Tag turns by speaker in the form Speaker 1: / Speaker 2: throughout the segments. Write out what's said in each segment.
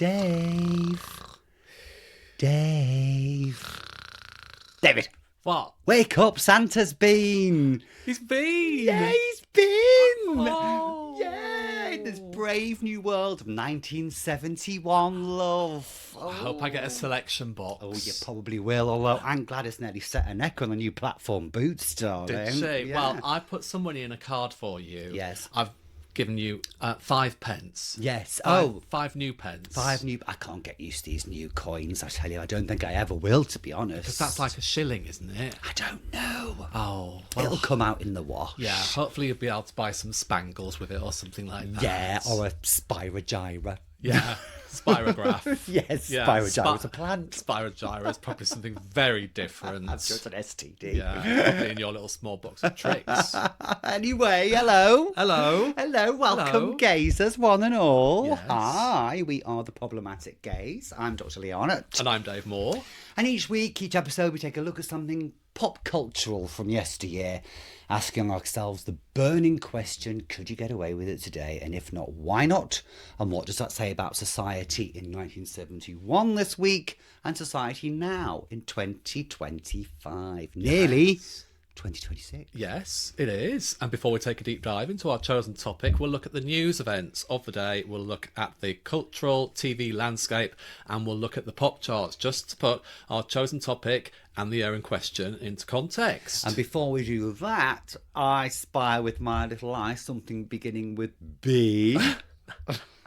Speaker 1: Dave. David.
Speaker 2: What?
Speaker 1: Wake up, Santa's been.
Speaker 2: He's been.
Speaker 1: Yeah, he's been.
Speaker 2: Oh.
Speaker 1: Yeah, in this brave new world of 1971, love.
Speaker 2: I hope I get a selection box.
Speaker 1: Oh, you probably will, although Aunt Gladys nearly set her neck on the new platform boots, darling.
Speaker 2: Did she?
Speaker 1: Yeah.
Speaker 2: Well, I put some money in a card for you.
Speaker 1: Yes.
Speaker 2: I've given you 5 pence.
Speaker 1: Yes.
Speaker 2: Five new pence.
Speaker 1: I can't get used to these new coins, I tell you. I don't think I ever will, to be honest.
Speaker 2: Because that's like a shilling, isn't it?
Speaker 1: I don't know.
Speaker 2: Oh. Well,
Speaker 1: It'll come out in the wash.
Speaker 2: yeah, hopefully you'll be able to buy some spangles with it or something like that.
Speaker 1: Yeah, or a spirogyra.
Speaker 2: Yeah, spirograph.
Speaker 1: Yes,
Speaker 2: Yeah,
Speaker 1: spirogyra's a plant.
Speaker 2: Spirogyra is probably something very different.
Speaker 1: I'm sure it's an STD.
Speaker 2: Yeah, probably in your little small box of tricks.
Speaker 1: Anyway, hello.
Speaker 2: Hello.
Speaker 1: Welcome,
Speaker 2: Hello.
Speaker 1: gazers, one and all.
Speaker 2: Yes.
Speaker 1: Hi, we are the Problematic Gays. I'm Dr. Leonard.
Speaker 2: And I'm Dave Moore.
Speaker 1: And each episode, we take a look at something pop cultural from yesteryear, asking ourselves the burning question, could you get away with it today? And if not, why not? And what does that say about society in 1971 this week and society now in 2025? Nearly 2026.
Speaker 2: Yes, it is. And before we take a deep dive into our chosen topic, we'll look at the news events of the day, we'll look at the cultural TV landscape, and we'll look at the pop charts, just to put our chosen topic and the year in question into context.
Speaker 1: And before we do that, I spy with my little eye something beginning with B.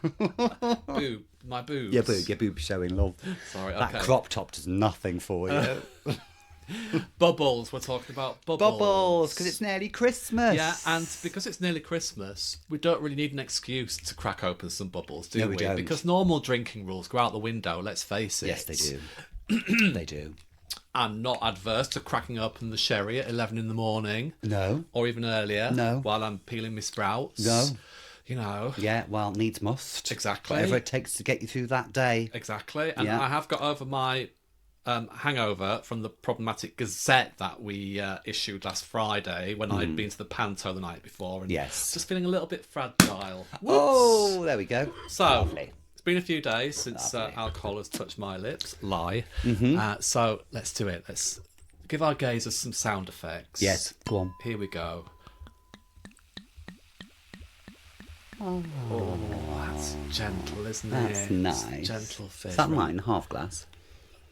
Speaker 2: Boob, my boobs.
Speaker 1: Your boob showing, love.
Speaker 2: Sorry,
Speaker 1: That
Speaker 2: okay.
Speaker 1: crop top does nothing for you.
Speaker 2: Bubbles, we're talking about bubbles.
Speaker 1: Bubbles, because it's nearly Christmas.
Speaker 2: Yeah, and because it's nearly Christmas, we don't really need an excuse to crack open some bubbles, do
Speaker 1: No, we don't.
Speaker 2: Because normal drinking rules go out the window, let's face it.
Speaker 1: Yes, they do. They do.
Speaker 2: I'm not adverse to cracking open the sherry at 11 in the morning.
Speaker 1: No.
Speaker 2: Or even earlier.
Speaker 1: No.
Speaker 2: While I'm peeling my sprouts.
Speaker 1: No.
Speaker 2: You know.
Speaker 1: Yeah, well, needs must.
Speaker 2: Exactly.
Speaker 1: Whatever it takes to get you through that day.
Speaker 2: Exactly. And
Speaker 1: Yeah.
Speaker 2: I have got over my hangover from the Problematic Gazette that we issued last Friday when I'd been to the Panto the night before. And
Speaker 1: Yes.
Speaker 2: just feeling a little bit fragile.
Speaker 1: Oh, there we go.
Speaker 2: So,
Speaker 1: Lovely.
Speaker 2: it's been a few days since
Speaker 1: Lovely.
Speaker 2: alcohol has touched my lips. Lie. So, let's do it. Let's give our gazers some sound effects.
Speaker 1: Yes, go on.
Speaker 2: Here we go. Oh, that's gentle, isn't
Speaker 1: That's
Speaker 2: it?
Speaker 1: nice.
Speaker 2: It's gentle fish.
Speaker 1: Is that mine? Half glass?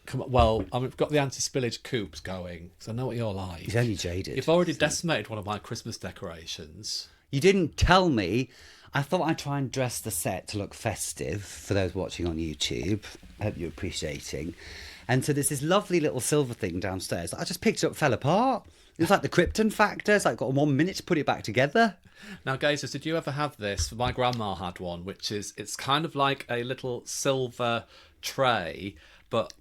Speaker 2: Come on. Well, I've got the anti-spillage coupes going, because I know what you're like.
Speaker 1: He's only jaded.
Speaker 2: You've already decimated one of my Christmas decorations.
Speaker 1: You didn't tell me. I thought I'd try and dress the set to look festive for those watching on YouTube. I hope you're appreciating. And so there's this lovely little silver thing downstairs. I just picked it up, fell apart. It was like the Krypton factor. It's like got 1 minute to put it back together.
Speaker 2: Now, gazers, did you ever have this? My grandma had one, which is, it's kind of like a little silver tray, but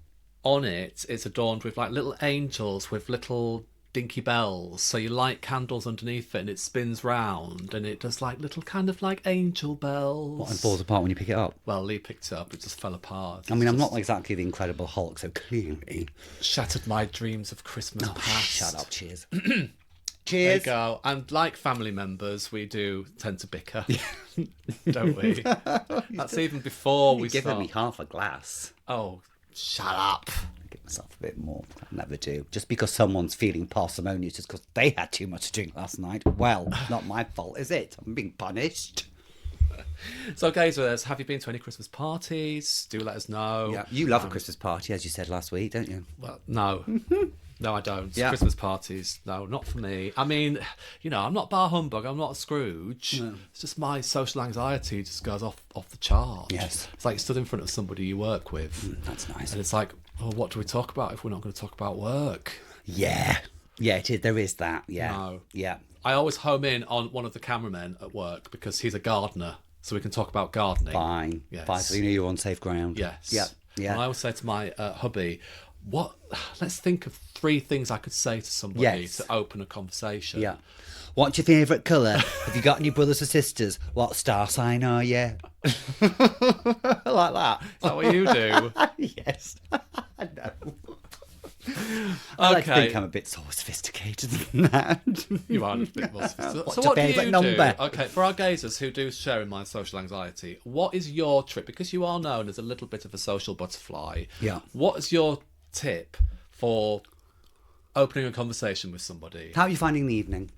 Speaker 2: on it, it's adorned with like little angels with little dinky bells. So you light candles underneath it and it spins round and it does like little kind of like angel bells.
Speaker 1: What, and falls apart when you pick it up?
Speaker 2: Well, Lee picked it up, it just fell apart.
Speaker 1: I mean, I'm
Speaker 2: Just
Speaker 1: not exactly the Incredible Hulk, so clearly.
Speaker 2: shattered my dreams of Christmas past.
Speaker 1: Shut up, cheers.
Speaker 2: There you
Speaker 1: Cheers.
Speaker 2: go. And like family members, we do tend to bicker, don't we? That's even before we
Speaker 1: You've given
Speaker 2: start.
Speaker 1: me half a glass.
Speaker 2: Oh, shut up.
Speaker 1: Give myself a bit more. I never do. Just because someone's feeling parsimonious just because they had too much to drink last night. Well, not my fault, is it? I'm being punished.
Speaker 2: So, gazers, have you been to any Christmas parties? Do let us know.
Speaker 1: Yeah, you love a Christmas party, as you said last week, don't you?
Speaker 2: Well, no. No, I don't.
Speaker 1: Yeah.
Speaker 2: Christmas parties, no, not for me. I mean, you know, I'm not bar humbug, I'm not a Scrooge.
Speaker 1: No.
Speaker 2: It's just my social anxiety just goes off the chart.
Speaker 1: Yes.
Speaker 2: It's like you stood in front of somebody you work with.
Speaker 1: That's nice.
Speaker 2: And it's like, oh, what do we talk about if we're not going to talk about work?
Speaker 1: Yeah. Yeah, it is. There is that. Yeah.
Speaker 2: No.
Speaker 1: Yeah.
Speaker 2: I always home in on one of the cameramen at work because he's a gardener, so we can talk about gardening.
Speaker 1: Fine.
Speaker 2: Yes.
Speaker 1: Fine. So you know you're on safe ground.
Speaker 2: Yes.
Speaker 1: Yeah. Yeah.
Speaker 2: And I always say to my hubby, let's think of 3 things I could say to somebody
Speaker 1: Yes.
Speaker 2: to open a conversation.
Speaker 1: Yeah. What's your favourite colour? Have you got any brothers or sisters? What star sign are you? Like that.
Speaker 2: Is that what you do?
Speaker 1: Yes. No. I like to think I'm a bit more sophisticated than that.
Speaker 2: You are a little bit more sophisticated.
Speaker 1: What's
Speaker 2: So
Speaker 1: your
Speaker 2: what do
Speaker 1: favourite
Speaker 2: you
Speaker 1: number?
Speaker 2: do? Okay, for our gazers who do share in my social anxiety, what is your trick? Because you are known as a little bit of a social butterfly.
Speaker 1: Yeah.
Speaker 2: What is your tip for opening a conversation with somebody?
Speaker 1: How are you finding the evening?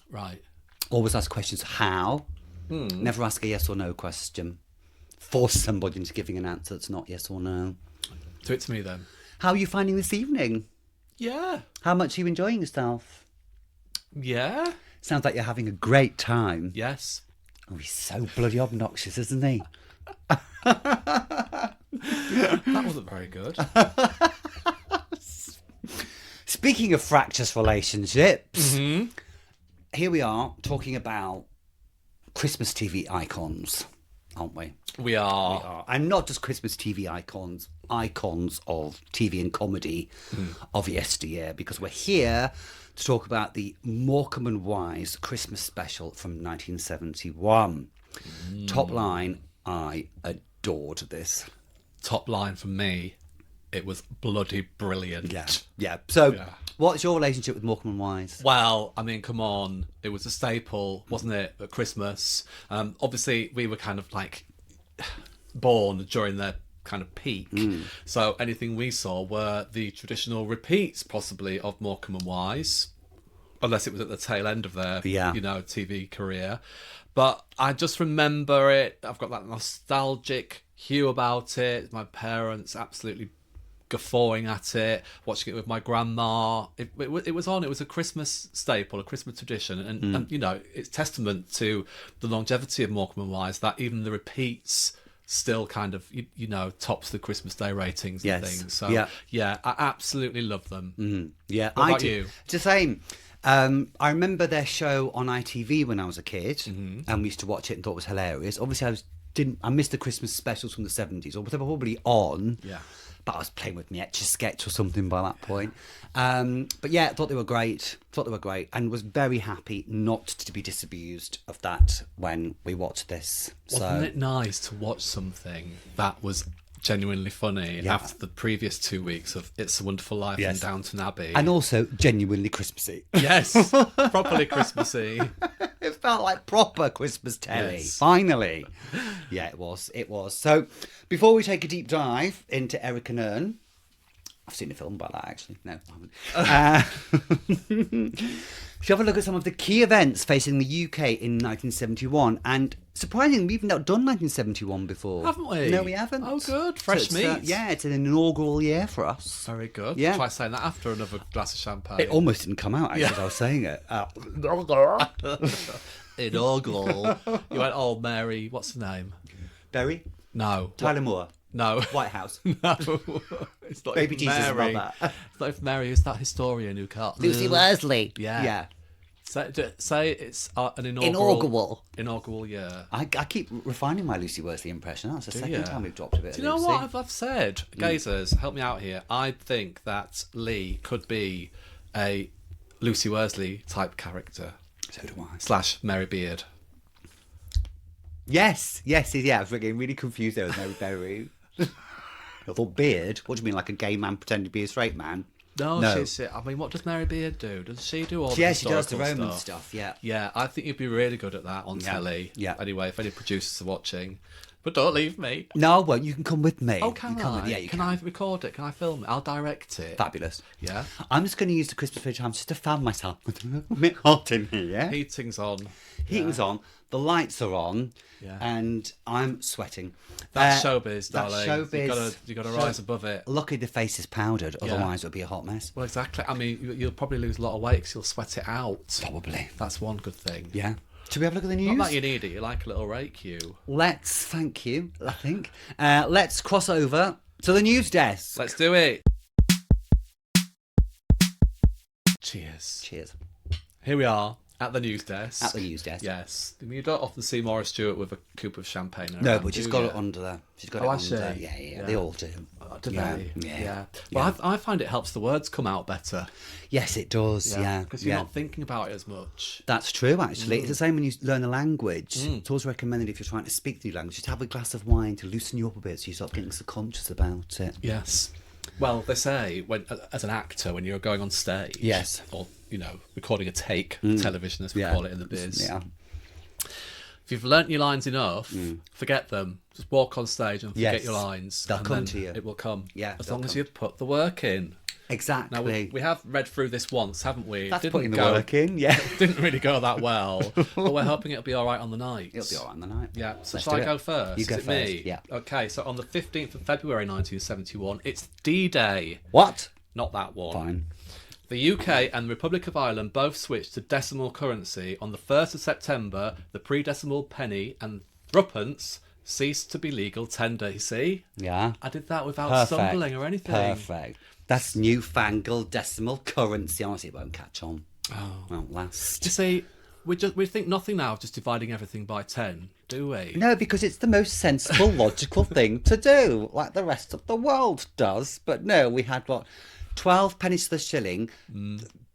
Speaker 2: Right.
Speaker 1: Always ask questions. How? Never ask a yes or no question. Force somebody into giving an answer that's not yes or no.
Speaker 2: Do it to me then.
Speaker 1: How are you finding this evening?
Speaker 2: Yeah.
Speaker 1: How much are you enjoying yourself?
Speaker 2: Yeah.
Speaker 1: Sounds like you're having a great time.
Speaker 2: Yes.
Speaker 1: Oh, he's so bloody obnoxious, isn't he?
Speaker 2: That wasn't very good.
Speaker 1: Speaking of fractious relationships, here we are talking about Christmas TV icons, aren't we?
Speaker 2: We are.
Speaker 1: And not just Christmas TV icons, icons of TV and comedy of yesteryear, because we're here to talk about the Morecambe and Wise Christmas Special from 1971. Top line, I adored this.
Speaker 2: Top line for me, it was bloody brilliant.
Speaker 1: Yeah. So, what's your relationship with Morecambe and Wise?
Speaker 2: Well, I mean, come on. It was a staple, wasn't it, at Christmas? Obviously, we were kind of like born during their kind of peak. So anything we saw were the traditional repeats, possibly, of Morecambe and Wise, unless it was at the tail end of their, TV career. But I just remember it. I've got that nostalgic hue about it. My parents absolutely guffawing at it, watching it with my grandma. It was on. It was a Christmas staple, a Christmas tradition, and it's testament to the longevity of Morecambe and Wise that even the repeats still kind of tops the Christmas Day ratings and things. So I absolutely love them.
Speaker 1: Yeah,
Speaker 2: what about you?
Speaker 1: It's the same. I remember their show on ITV when I was a kid, and we used to watch it and thought it was hilarious. Obviously, I missed the Christmas specials from the 70s, or they were probably on. Yeah. But I was playing with my Etch-a-Sketch or something by that point. But yeah, I thought they were great. And was very happy not to be disabused of that when we watched this.
Speaker 2: Wasn't it nice to watch something that was genuinely funny after the previous 2 weeks of It's a Wonderful Life and Downton Abbey?
Speaker 1: And also genuinely Christmassy.
Speaker 2: Yes, properly Christmassy.
Speaker 1: It felt like proper Christmas telly.
Speaker 2: Yes.
Speaker 1: Finally. Yeah, it was. So, before we take a deep dive into Eric and Ern, I've seen a film about that, actually. No, I haven't. Shall we have a look at some of the key events facing the UK in 1971? And surprisingly, we've not done 1971 before.
Speaker 2: Haven't we?
Speaker 1: No, we haven't.
Speaker 2: Oh, good. Fresh meat.
Speaker 1: It's an inaugural year for us.
Speaker 2: Very good.
Speaker 1: Yeah.
Speaker 2: Try saying that after another glass of champagne.
Speaker 1: It almost didn't come out, actually, as I was saying it.
Speaker 2: Inaugural. You went, oh, Mary, what's her name?
Speaker 1: Berry?
Speaker 2: No.
Speaker 1: Tyler Moore?
Speaker 2: No.
Speaker 1: White House?
Speaker 2: No. It's not
Speaker 1: Baby
Speaker 2: even
Speaker 1: Jesus
Speaker 2: Mary.
Speaker 1: about that.
Speaker 2: It's not even Mary, it's that historian who can't.
Speaker 1: Lucy Worsley.
Speaker 2: Yeah. Say it's an inaugural. Inaugural year.
Speaker 1: I keep refining my Lucy Worsley impression. That's the second time we've dropped a bit.
Speaker 2: Do you know what I've said? Gazers, help me out here. I think that Lee could be a Lucy Worsley type character.
Speaker 1: So do I.
Speaker 2: / Mary Beard.
Speaker 1: Yes. I was getting really confused there with Mary Berry. I thought Beard. What do you mean, like a gay man pretending to be a straight man?
Speaker 2: No. I mean, what does Mary Beard do? Does she do all the
Speaker 1: she does the
Speaker 2: historical
Speaker 1: Roman stuff.
Speaker 2: Yeah, I think you'd be really good at that on telly.
Speaker 1: Yeah.
Speaker 2: Anyway, if any producers are watching. But don't leave me.
Speaker 1: No, I won't. You can come with me.
Speaker 2: Oh, can I?
Speaker 1: Yeah, you
Speaker 2: can. I record it? Can I film it? I'll direct it.
Speaker 1: Fabulous.
Speaker 2: Yeah.
Speaker 1: I'm just going to use the Christmas tree time just to fan myself. It's a bit hot in here, yeah?
Speaker 2: Heating's on.
Speaker 1: Heating's on. The lights are on.
Speaker 2: Yeah.
Speaker 1: And I'm sweating.
Speaker 2: That's showbiz, darling.
Speaker 1: That's showbiz.
Speaker 2: You've got to rise above it.
Speaker 1: Luckily, the face is powdered. Otherwise, it would be a hot mess.
Speaker 2: Well, exactly. I mean, you'll probably lose a lot of weight because you'll sweat it out.
Speaker 1: Probably.
Speaker 2: That's one good thing.
Speaker 1: Yeah. Should we have a look at the news?
Speaker 2: Not that you need it. You like a little rake, you.
Speaker 1: Thank you, I think. Let's cross over to the news desk.
Speaker 2: Let's do it. Cheers.
Speaker 1: Cheers.
Speaker 2: Here we are at the news desk.
Speaker 1: At the news desk.
Speaker 2: Yes. You don't often see Maurice Stewart with a coupe of champagne around,
Speaker 1: no, but she's got it under there. She's got it
Speaker 2: has
Speaker 1: under.
Speaker 2: she?
Speaker 1: Yeah. They all do.
Speaker 2: Do they?
Speaker 1: Yeah.
Speaker 2: Well, I find it helps the words come out better.
Speaker 1: Yes, it does. Yeah.
Speaker 2: Because you're not thinking about it as much.
Speaker 1: That's true, actually. It's the same when you learn a language. It's always recommended if you're trying to speak the new language, just have a glass of wine to loosen you up a bit so you start getting subconscious about it.
Speaker 2: Yes. Well, they say as an actor, when you're going on stage,
Speaker 1: Yes.
Speaker 2: or recording a take for television, as we call it in the biz.
Speaker 1: Yeah.
Speaker 2: If you've learnt your lines enough, forget them. Just walk on stage and forget
Speaker 1: Yes.
Speaker 2: your lines.
Speaker 1: They'll
Speaker 2: and
Speaker 1: come
Speaker 2: then
Speaker 1: to you.
Speaker 2: It will come.
Speaker 1: Yeah,
Speaker 2: as
Speaker 1: they'll
Speaker 2: long as
Speaker 1: come.
Speaker 2: you put the work in.
Speaker 1: Exactly.
Speaker 2: Now, we have read through this once, haven't we?
Speaker 1: That's
Speaker 2: It
Speaker 1: putting the work in, yeah.
Speaker 2: Didn't really go that well, but we're hoping it'll be all right on the night.
Speaker 1: It'll be all right on the night.
Speaker 2: Yeah, so
Speaker 1: Let's
Speaker 2: shall
Speaker 1: do
Speaker 2: I
Speaker 1: it.
Speaker 2: go first?
Speaker 1: You go
Speaker 2: Is it
Speaker 1: first,
Speaker 2: me?
Speaker 1: yeah.
Speaker 2: Okay, so on the 15th of February 1971, it's D-Day.
Speaker 1: What?
Speaker 2: Not that one.
Speaker 1: Fine.
Speaker 2: The UK and the Republic of Ireland both switched to decimal currency. On the 1st of September, the pre-decimal penny and threepence ceased to be legal tender, you see?
Speaker 1: Yeah.
Speaker 2: I did that without
Speaker 1: Perfect.
Speaker 2: stumbling or anything.
Speaker 1: Perfect. That's newfangled decimal currency. Honestly, it won't catch on.
Speaker 2: Oh.
Speaker 1: Won't last.
Speaker 2: You see, we think nothing now of just dividing everything by 10, do we?
Speaker 1: No, because it's the most sensible, logical thing to do, like the rest of the world does. But no, we had 12 pennies to the shilling,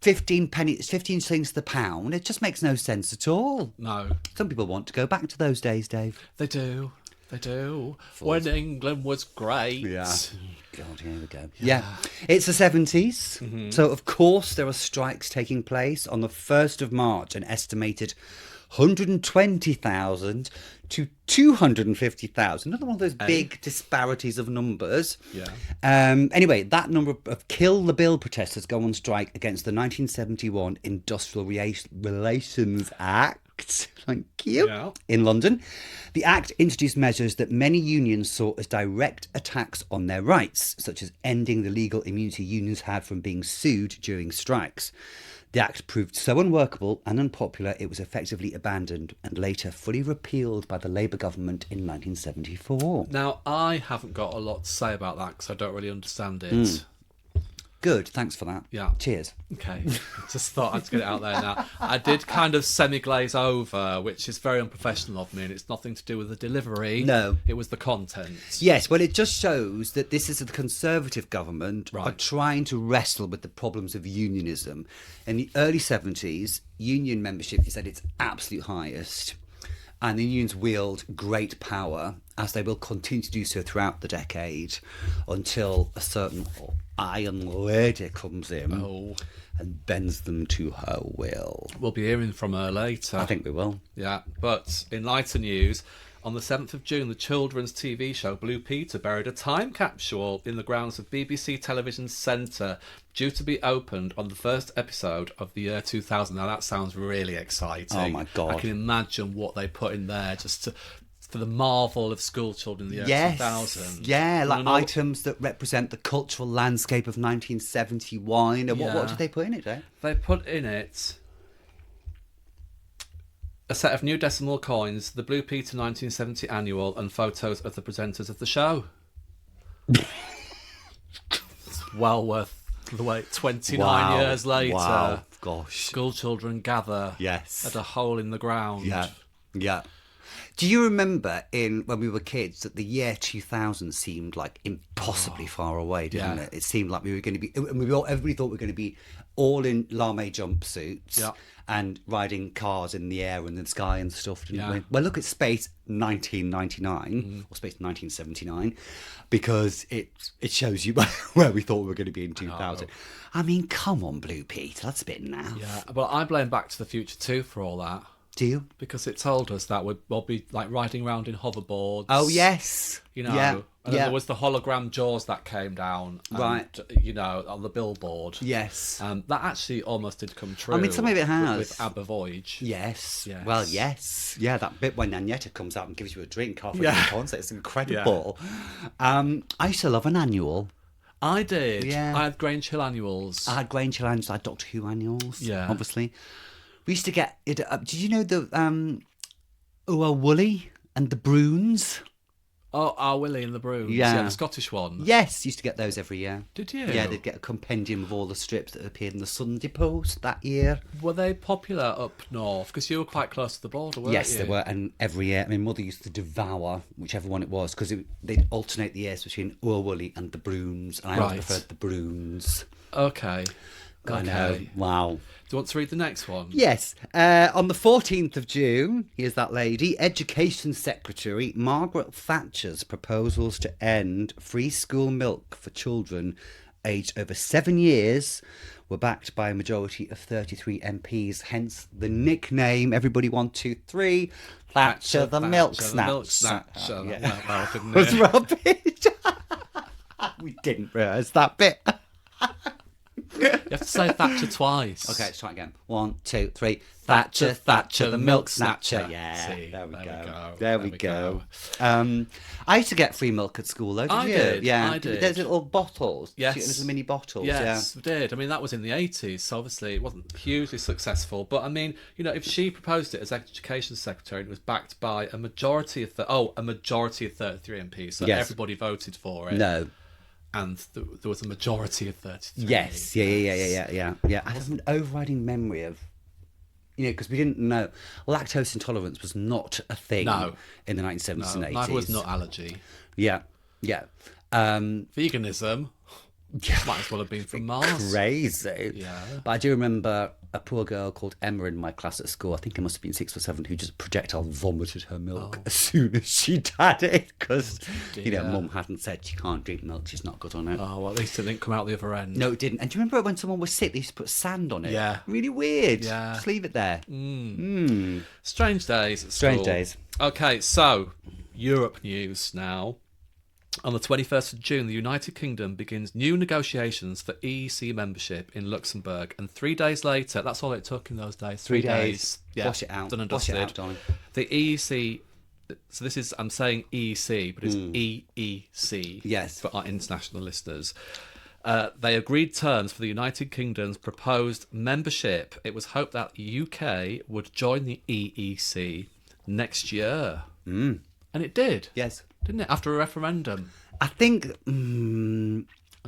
Speaker 1: 15 shillings to the pound. It just makes no sense at all.
Speaker 2: No.
Speaker 1: Some people want to go back to those days, Dave.
Speaker 2: They do. They do. When England was great.
Speaker 1: Yeah. God, here we go. Yeah. It's the 70s. So, of course, there are strikes taking place. On the 1st of March, an estimated 120,000 to 250,000. Another one of those big disparities of numbers.
Speaker 2: Yeah.
Speaker 1: Anyway, that number of Kill the Bill protesters go on strike against the 1971 Industrial Relations Act. Thank you.
Speaker 2: Yeah.
Speaker 1: In London. The Act introduced measures that many unions saw as direct attacks on their rights, such as ending the legal immunity unions had from being sued during strikes. The Act proved so unworkable and unpopular it was effectively abandoned and later fully repealed by the Labour government in 1974.
Speaker 2: Now, I haven't got a lot to say about that because I don't really understand it.
Speaker 1: Good, thanks for that.
Speaker 2: Yeah.
Speaker 1: Cheers.
Speaker 2: Okay, just thought I'd get it out there now. I did kind of semi-glaze over, which is very unprofessional of me, and it's nothing to do with the delivery.
Speaker 1: No.
Speaker 2: It was the content.
Speaker 1: Yes, well, it just shows that this is the Conservative government are
Speaker 2: Right.
Speaker 1: trying to wrestle with the problems of unionism. In the early 70s, union membership is at its absolute highest, and the unions wield great power, as they will continue to do so throughout the decade, until a certain iron lady comes in and bends them to her will.
Speaker 2: We'll be hearing from her later.
Speaker 1: I think we will.
Speaker 2: Yeah, but in lighter news, on the 7th of June, the children's TV show Blue Peter buried a time capsule in the grounds of BBC Television Centre, due to be opened on the first episode of the year 2000. Now, that sounds really exciting.
Speaker 1: Oh, my God.
Speaker 2: I can imagine what they put in there just for the marvel of school children in the year 2000.
Speaker 1: Yeah, like
Speaker 2: And I know-
Speaker 1: items that represent the cultural landscape of 1971. And
Speaker 2: Yeah.
Speaker 1: what did they put in it, eh?
Speaker 2: They put in it a set of new decimal coins, the Blue Peter 1970 annual, and photos of the presenters of the show. It's well worth the wait. 29 years later,
Speaker 1: Wow. Gosh.
Speaker 2: school children gather
Speaker 1: Yes.
Speaker 2: at a hole in the ground.
Speaker 1: Yeah. Yeah. Do you remember when we were kids that the year 2000 seemed like impossibly far away, didn't
Speaker 2: Yeah.
Speaker 1: it? It seemed like we were going to be, everybody thought we were going to be all in lame jumpsuits
Speaker 2: Yeah.
Speaker 1: and riding cars in the air and the sky and stuff, didn't
Speaker 2: Yeah.
Speaker 1: we? Well, look at Space 1999 or Space 1979, because it shows you where we thought we were going to be in 2000. I mean, come on, Blue Peter, that's a bit naff.
Speaker 2: Yeah, well, I blame Back to the Future 2 for all that.
Speaker 1: Do you?
Speaker 2: Because it told us that we'll be like riding around in hoverboards.
Speaker 1: Oh, yes.
Speaker 2: You know,
Speaker 1: Yeah.
Speaker 2: and then there was the hologram Jaws that came down, and,
Speaker 1: Right.
Speaker 2: you know, on the billboard.
Speaker 1: Yes.
Speaker 2: That actually almost did come true.
Speaker 1: I mean, some of it has.
Speaker 2: With ABBA Voyage.
Speaker 1: Yes.
Speaker 2: Yes.
Speaker 1: Well, yes. Yeah, that bit when Agneta comes out and gives you a drink halfway
Speaker 2: Yeah.
Speaker 1: through the concert, it's incredible. I used to love an annual.
Speaker 2: I did.
Speaker 1: Yeah.
Speaker 2: I had Grange Hill annuals.
Speaker 1: I had Grange Hill annuals, I had Doctor Who annuals,
Speaker 2: Yeah.
Speaker 1: obviously. We used to get it. Did you know the Ua Woolly and the Bruins?
Speaker 2: Oh, Our Willie and the Brooms.
Speaker 1: Yeah.
Speaker 2: The Scottish one.
Speaker 1: Yes, used to get those every year.
Speaker 2: Did you?
Speaker 1: Yeah, they'd get a compendium of all the strips that appeared in the Sunday Post that year.
Speaker 2: Were they popular up north? Because you were quite close to the border, weren't
Speaker 1: Yes,
Speaker 2: you?
Speaker 1: they were, and every year, I mean, Mother used to devour whichever one it was, because they'd alternate the years between Ua Woolly and the Bruins, and I always
Speaker 2: Right.
Speaker 1: preferred the Bruins.
Speaker 2: Okay.
Speaker 1: I know.
Speaker 2: Okay.
Speaker 1: Wow.
Speaker 2: Do you want to read the next one?
Speaker 1: Yes. On the 14th of June, here's that lady, Education Secretary Margaret Thatcher's proposals to end free school milk for children aged over 7 years were backed by a majority of 33 MPs, hence the nickname, everybody 1, 2, 3, Thatcher the Milk Snatcher.
Speaker 2: Well, didn't
Speaker 1: Was
Speaker 2: it?
Speaker 1: rubbish. We didn't realise that bit.
Speaker 2: You have to say Thatcher twice.
Speaker 1: Okay, let's try it again. 1, 2, 3. Thatcher, Thatcher, the milk snatcher. Yeah,
Speaker 2: See,
Speaker 1: there we go.
Speaker 2: There
Speaker 1: There we
Speaker 2: we
Speaker 1: go.
Speaker 2: go.
Speaker 1: I used to get free milk at school, though. Did
Speaker 2: I
Speaker 1: you?
Speaker 2: did,
Speaker 1: Yeah,
Speaker 2: I did.
Speaker 1: There's little bottles.
Speaker 2: Yes.
Speaker 1: There's mini bottles.
Speaker 2: Yes, we did. I mean, that was in the 80s, so obviously it wasn't hugely successful. But I mean, you know, if she proposed it as Education Secretary, it was backed by a majority of 33 MPs, so
Speaker 1: Yes.
Speaker 2: everybody voted for it.
Speaker 1: No.
Speaker 2: And there was a majority of 33.
Speaker 1: Yes. Yeah. I have an overriding memory of, because we didn't know lactose intolerance was not a thing
Speaker 2: No.
Speaker 1: in the 1970s and 80s.
Speaker 2: Neither was nut allergy.
Speaker 1: Yeah.
Speaker 2: Veganism might as well have been from Mars.
Speaker 1: Crazy.
Speaker 2: Yeah.
Speaker 1: But I do remember a poor girl called Emma in my class at school, I think it must have been 6 or 7, who just projectile vomited her milk as soon as she'd had it because, Mum hadn't said she can't drink milk, she's not good on it.
Speaker 2: Oh, well, at least it didn't come out the other end.
Speaker 1: No, it didn't. And do you remember when someone was sick, they used to put sand on it?
Speaker 2: Yeah.
Speaker 1: Really weird.
Speaker 2: Yeah.
Speaker 1: Just leave it there.
Speaker 2: Strange days at
Speaker 1: Strange
Speaker 2: school.
Speaker 1: days.
Speaker 2: Okay, so Europe news now. On the 21st of June, the United Kingdom begins new negotiations for EEC membership in Luxembourg. And 3 days later, that's all it took in those days.
Speaker 1: 3 days.
Speaker 2: Yeah,
Speaker 1: Wash it out.
Speaker 2: done and
Speaker 1: Wash it
Speaker 2: dusted.
Speaker 1: out, darling.
Speaker 2: The EEC, so this is, I'm saying EEC, but it's EEC.
Speaker 1: Yes.
Speaker 2: For our international listeners. They agreed terms for the United Kingdom's proposed membership. It was hoped that UK would join the EEC next year. And it did.
Speaker 1: Yes.
Speaker 2: Didn't it? After a referendum.
Speaker 1: I think...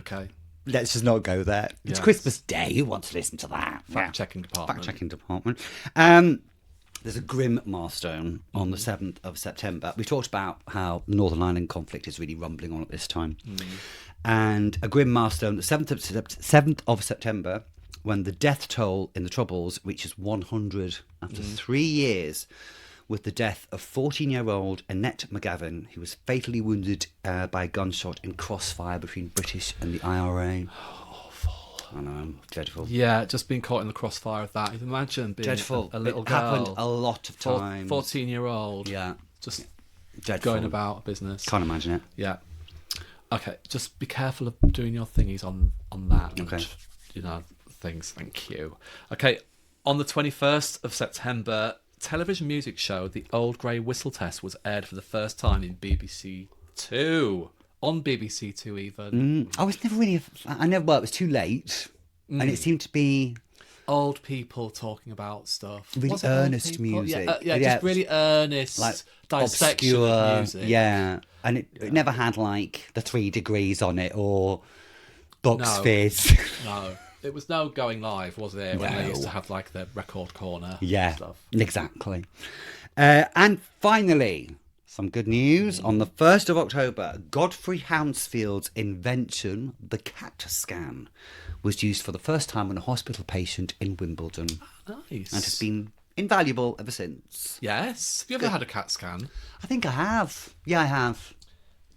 Speaker 2: Okay.
Speaker 1: let's just not go there. It's
Speaker 2: Yes.
Speaker 1: Christmas Day. Who wants to listen to that?
Speaker 2: Fact-checking department.
Speaker 1: Fact-checking department. There's a grim milestone on the 7th of September. We talked about how the Northern Ireland conflict is really rumbling on at this time. And a grim milestone, the 7th of September, when the death toll in the Troubles reaches 100 after 3 years, with the death of 14-year-old Annette McGavin, who was fatally wounded by a gunshot in crossfire between British and the IRA. I know, dreadful.
Speaker 2: Yeah, just being caught in the crossfire of that. Imagine being
Speaker 1: Dreadful.
Speaker 2: a little
Speaker 1: it
Speaker 2: girl.
Speaker 1: happened a lot of times.
Speaker 2: 14-year-old.
Speaker 1: Yeah.
Speaker 2: Just
Speaker 1: Dreadful.
Speaker 2: going about business.
Speaker 1: Can't imagine it.
Speaker 2: Yeah. Okay, just be careful of doing your thingies on that.
Speaker 1: Okay.
Speaker 2: And, things. Thank you. Okay, on the 21st of September, television music show The Old Grey Whistle Test was aired for the first time in BBC Two. On BBC Two, even.
Speaker 1: I was never really... Well, it was too late. And it seemed to be...
Speaker 2: Old people talking about stuff.
Speaker 1: Really
Speaker 2: Was it old
Speaker 1: earnest
Speaker 2: people?
Speaker 1: music.
Speaker 2: Yeah, just really earnest,
Speaker 1: like
Speaker 2: dissection
Speaker 1: obscure,
Speaker 2: of music.
Speaker 1: yeah. And it never had like the 3 degrees on it or Bucks
Speaker 2: No.
Speaker 1: Fizz.
Speaker 2: No, it was no going live, was it? When they
Speaker 1: No.
Speaker 2: used to have like the record corner.
Speaker 1: Yeah,
Speaker 2: Stuff.
Speaker 1: exactly. And finally, some good news. On the 1st of October, Godfrey Hounsfield's invention, the CAT scan, was used for the first time on a hospital patient in Wimbledon.
Speaker 2: Nice.
Speaker 1: And has been invaluable ever since.
Speaker 2: Yes. Have you ever had a CAT scan?
Speaker 1: I think I have. Yeah, I have.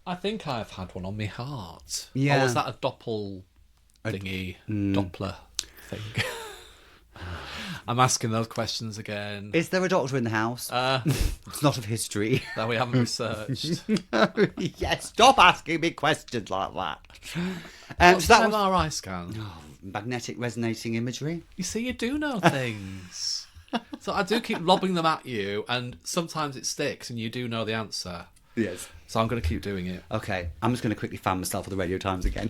Speaker 2: I think I've had one on my heart.
Speaker 1: Yeah.
Speaker 2: Or was that a Doppel thingy? Doppler thing? I'm asking those questions again.
Speaker 1: Is there a doctor in the house? It's not of history.
Speaker 2: That we haven't researched.
Speaker 1: Yes, stop asking me questions like that.
Speaker 2: What's
Speaker 1: So that
Speaker 2: an
Speaker 1: was
Speaker 2: MRI scan?
Speaker 1: magnetic resonating imagery.
Speaker 2: You see, you do know things. So I do keep lobbing them at you, and sometimes it sticks, and you do know the answer.
Speaker 1: Yes.
Speaker 2: So I'm going to keep doing it.
Speaker 1: Okay, I'm just going to quickly fan myself for the Radio Times again.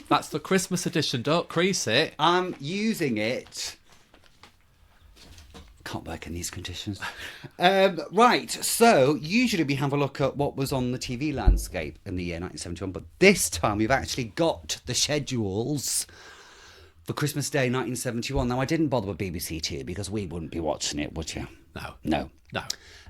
Speaker 2: That's the Christmas edition. Don't crease it.
Speaker 1: I'm using it. Can't work in these conditions. Right, so usually we have a look at what was on the TV landscape in the year 1971, but this time we've actually got the schedules for Christmas Day 1971. Now, I didn't bother with BBC Two because we wouldn't be watching it, would you?
Speaker 2: No.
Speaker 1: No.
Speaker 2: No.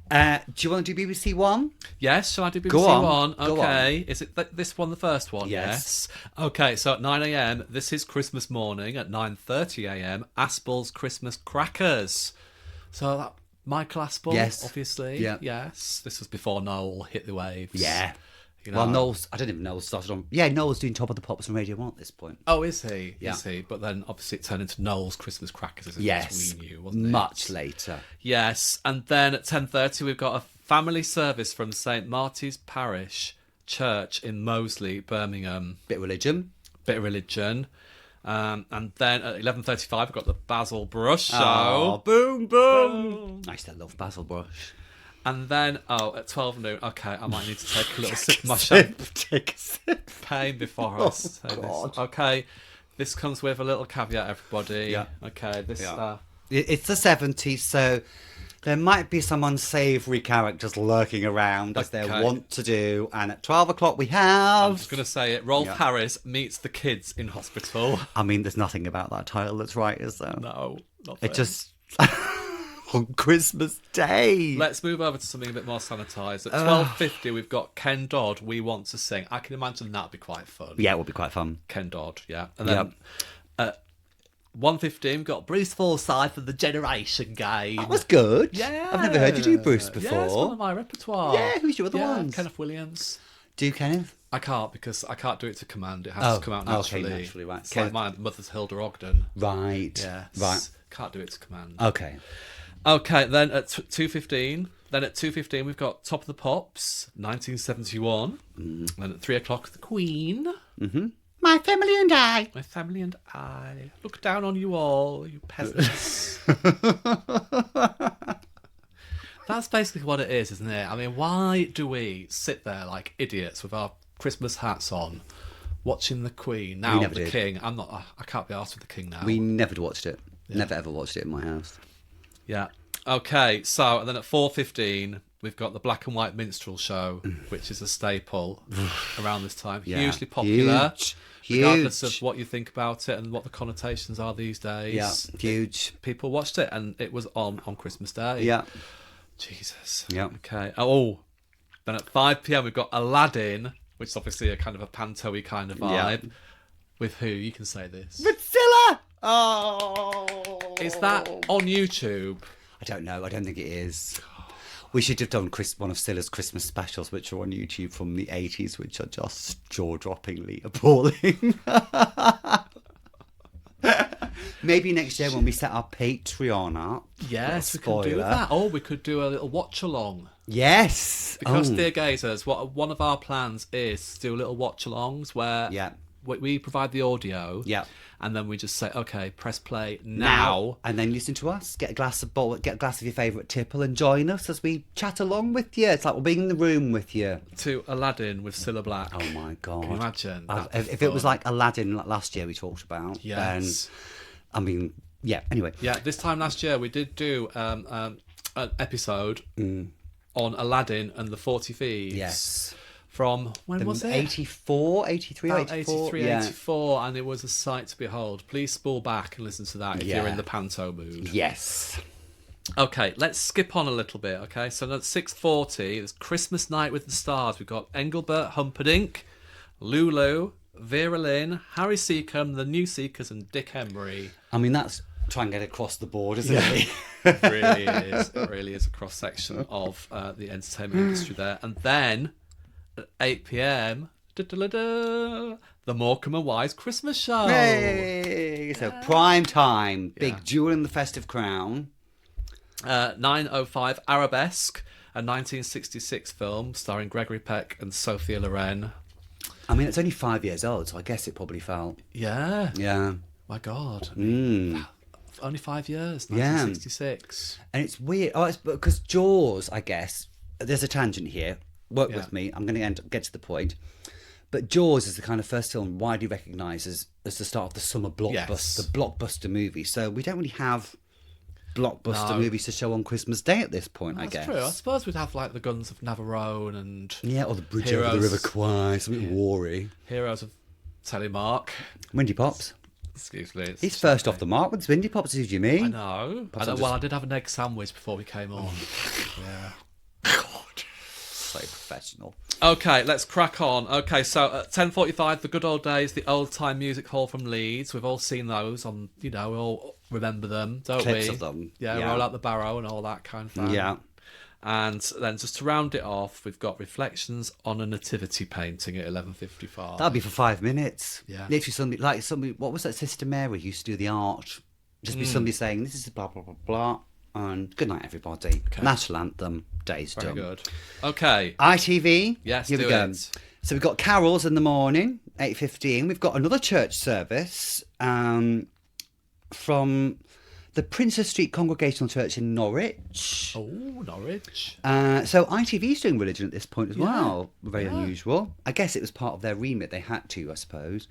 Speaker 1: Do you want to do BBC One?
Speaker 2: Yes, shall I do BBC
Speaker 1: Go on,
Speaker 2: One?
Speaker 1: go
Speaker 2: Okay. Is it this one the first one?
Speaker 1: Yes.
Speaker 2: Okay, so at 9 a.m, this is Christmas morning. At 9:30 a.m, Aspel's Christmas Crackers. So that Michael Aspel,
Speaker 1: Yes.
Speaker 2: obviously.
Speaker 1: Yeah.
Speaker 2: Yes. This was before Noel hit the waves.
Speaker 1: Yeah.
Speaker 2: You know.
Speaker 1: Well, Noel's, I don't even know, started on... Yeah, Noel's doing Top of the Pops on Radio 1 at this point.
Speaker 2: Oh, is he?
Speaker 1: Yeah.
Speaker 2: Is he? But then obviously it turned into Noel's Christmas Crackers as
Speaker 1: Yes.
Speaker 2: we knew, wasn't it?
Speaker 1: Much later.
Speaker 2: Yes. And then at 10:30 we've got a family service from St Martin's Parish Church in Moseley, Birmingham.
Speaker 1: Bit of religion.
Speaker 2: Bit of religion. And then at 11:35 we've got the Basil Brush Show.
Speaker 1: Oh, boom, boom. I used to love Basil Brush.
Speaker 2: And then, at 12 noon, okay, I might need to take a little sip of my champagne before I say
Speaker 1: God.
Speaker 2: this. Okay, this comes with a little caveat, everybody.
Speaker 1: Yeah.
Speaker 2: Okay, this...
Speaker 1: Yeah. It's the 70s, so there might be some unsavoury characters lurking around, as they
Speaker 2: Okay.
Speaker 1: want to do. And at 12 o'clock we have...
Speaker 2: I'm just going to say it. Rolf
Speaker 1: Yeah.
Speaker 2: Harris meets the kids in hospital.
Speaker 1: I mean, there's nothing about that title that's right, is there?
Speaker 2: No, nothing.
Speaker 1: It just... on Christmas Day.
Speaker 2: Let's move over to something a bit more sanitised. At 12:50, we've got Ken Dodd, We Want to Sing. I can imagine that'd be quite fun.
Speaker 1: Yeah, it would be quite fun.
Speaker 2: Ken Dodd, yeah. And then at 1:15, we've got Bruce Forsyth for the Generation Game.
Speaker 1: That was good.
Speaker 2: Yeah.
Speaker 1: I've never heard you do Bruce before.
Speaker 2: Yeah, it's one of my repertoire.
Speaker 1: Yeah, who's your other ones?
Speaker 2: Kenneth Williams.
Speaker 1: Do Kenneth?
Speaker 2: I can't because I can't do it to command. It has to come out naturally.
Speaker 1: Okay, naturally, right.
Speaker 2: It's like my mother's Hilda Ogden.
Speaker 1: Right.
Speaker 2: Yes.
Speaker 1: Right.
Speaker 2: Can't do it to command.
Speaker 1: Okay.
Speaker 2: Okay, then at 2:15, we've got Top of the Pops, 1971. Then at 3 o'clock, The Queen.
Speaker 1: Mm-hmm. My Family and I.
Speaker 2: My Family and I. Look down on you all, you peasants. That's basically what it is, isn't it? I mean, why do we sit there like idiots with our Christmas hats on, watching The Queen? Now,
Speaker 1: never
Speaker 2: The
Speaker 1: did.
Speaker 2: King. I can't be arsed with The King now.
Speaker 1: We never watched it. Never ever watched it in my house.
Speaker 2: Yeah. Okay, so, and then at 4:15, we've got the Black and White Minstrel Show, which is a staple around this time.
Speaker 1: Yeah.
Speaker 2: Hugely popular.
Speaker 1: Huge.
Speaker 2: Regardless of what you think about it and what the connotations are these days.
Speaker 1: Yeah, huge.
Speaker 2: People watched it and it was on Christmas Day.
Speaker 1: Yeah.
Speaker 2: Jesus.
Speaker 1: Yeah.
Speaker 2: Okay. Oh, then at 5 p.m. we've got Aladdin, which is obviously a kind of a panto-y kind of vibe.
Speaker 1: Yeah.
Speaker 2: With who? You can say this.
Speaker 1: Priscilla! Oh.
Speaker 2: Is that on YouTube?
Speaker 1: I don't know. I don't think it is. We should have done one of Scylla's Christmas specials, which are on YouTube from the 80s, which are just jaw-droppingly appalling. Maybe next year when we set our Patreon up.
Speaker 2: Yes, we
Speaker 1: Spoiler.
Speaker 2: can do that. Oh, we could do a little watch-along.
Speaker 1: Yes.
Speaker 2: Because, dear gazers, one of our plans is to do little watch-alongs where
Speaker 1: Yeah.
Speaker 2: we provide the audio.
Speaker 1: Yeah.
Speaker 2: And then we just say, okay, press play now.
Speaker 1: And then listen to us. Get a glass of your favourite tipple and join us as we chat along with you. It's like we're being in the room with you.
Speaker 2: To Aladdin with Cilla Black.
Speaker 1: Oh my God.
Speaker 2: Can you imagine?
Speaker 1: If it was like Aladdin like last year we talked about, then,
Speaker 2: Yes.
Speaker 1: I mean, yeah, anyway.
Speaker 2: Yeah, this time last year we did do an episode on Aladdin and the 40 Thieves.
Speaker 1: Yes.
Speaker 2: From, when was it?
Speaker 1: 84, 83,
Speaker 2: About
Speaker 1: 84.
Speaker 2: 83,
Speaker 1: yeah.
Speaker 2: 84, and it was a sight to behold. Please spool back and listen to that if you're
Speaker 1: Yeah.
Speaker 2: in the panto mood.
Speaker 1: Yes.
Speaker 2: Okay, let's skip on a little bit, okay? So at 6:40, there's Christmas Night with the Stars. We've got Engelbert Humperdinck, Lulu, Vera Lynn, Harry Seacombe, The New Seekers, and Dick Emery.
Speaker 1: I mean, that's try and get across the board, isn't it?
Speaker 2: It really is. It really is a cross-section of the entertainment industry there. And then at 8 p.m, the Morecambe and Wise Christmas Show.
Speaker 1: Hey! So prime time, big
Speaker 2: Yeah.
Speaker 1: jewel in the festive crown.
Speaker 2: 9:05, Arabesque, a 1966 film starring Gregory Peck and Sophia Loren.
Speaker 1: I mean, it's only 5 years old, so I guess it probably felt.
Speaker 2: Yeah.
Speaker 1: Yeah.
Speaker 2: My God.
Speaker 1: Mm.
Speaker 2: Only 5 years,
Speaker 1: Yeah.
Speaker 2: 1966.
Speaker 1: And it's weird. Oh, it's because Jaws, I guess. There's a tangent here. Work
Speaker 2: Yeah.
Speaker 1: with me. I'm going to get to the point. But Jaws is the kind of first film widely recognised as the start of the summer blockbuster,
Speaker 2: Yes.
Speaker 1: the blockbuster movie. So we don't really have blockbuster
Speaker 2: No.
Speaker 1: movies to show on Christmas Day at this point, I
Speaker 2: That's
Speaker 1: guess.
Speaker 2: true. I suppose we'd have like the Guns of Navarone and
Speaker 1: Yeah, or the Bridge over the
Speaker 2: Heroes.
Speaker 1: River Kwai, something war-y.
Speaker 2: Heroes of Telemark.
Speaker 1: Windy Pops.
Speaker 2: Excuse me.
Speaker 1: He's first off the mark with Windy Pops, who do you mean?
Speaker 2: I know.
Speaker 1: Perhaps
Speaker 2: I
Speaker 1: I'll
Speaker 2: know. Well,
Speaker 1: just-
Speaker 2: I did have an egg sandwich before we came on. Yeah.
Speaker 1: professional.
Speaker 2: Okay, let's crack on. Okay, so at 10:45, the good old days, the old time music hall from Leeds. We've all seen those on, we all remember them, don't
Speaker 1: Clips
Speaker 2: we?
Speaker 1: of them.
Speaker 2: Yeah, roll out the barrow and all that kind of thing.
Speaker 1: Yeah.
Speaker 2: And then just to round it off, we've got Reflections on a Nativity painting at 11:55.
Speaker 1: That'll be for 5 minutes.
Speaker 2: Yeah.
Speaker 1: Literally somebody, what was that, Sister Mary used to do the art? Just be somebody saying, this is blah, blah, blah, blah, and good night, everybody.
Speaker 2: Okay.
Speaker 1: National anthem, day's
Speaker 2: Very
Speaker 1: done.
Speaker 2: good. Okay.
Speaker 1: ITV.
Speaker 2: Yes,
Speaker 1: here we
Speaker 2: do
Speaker 1: go.
Speaker 2: it.
Speaker 1: So we've got carols in the morning, 8:15. We've got another church service from the Princess Street Congregational Church in Norwich.
Speaker 2: Oh, Norwich.
Speaker 1: So ITV's doing religion at this point as well. Very
Speaker 2: Yeah.
Speaker 1: unusual. I guess it was part of their remit. They had to, I suppose.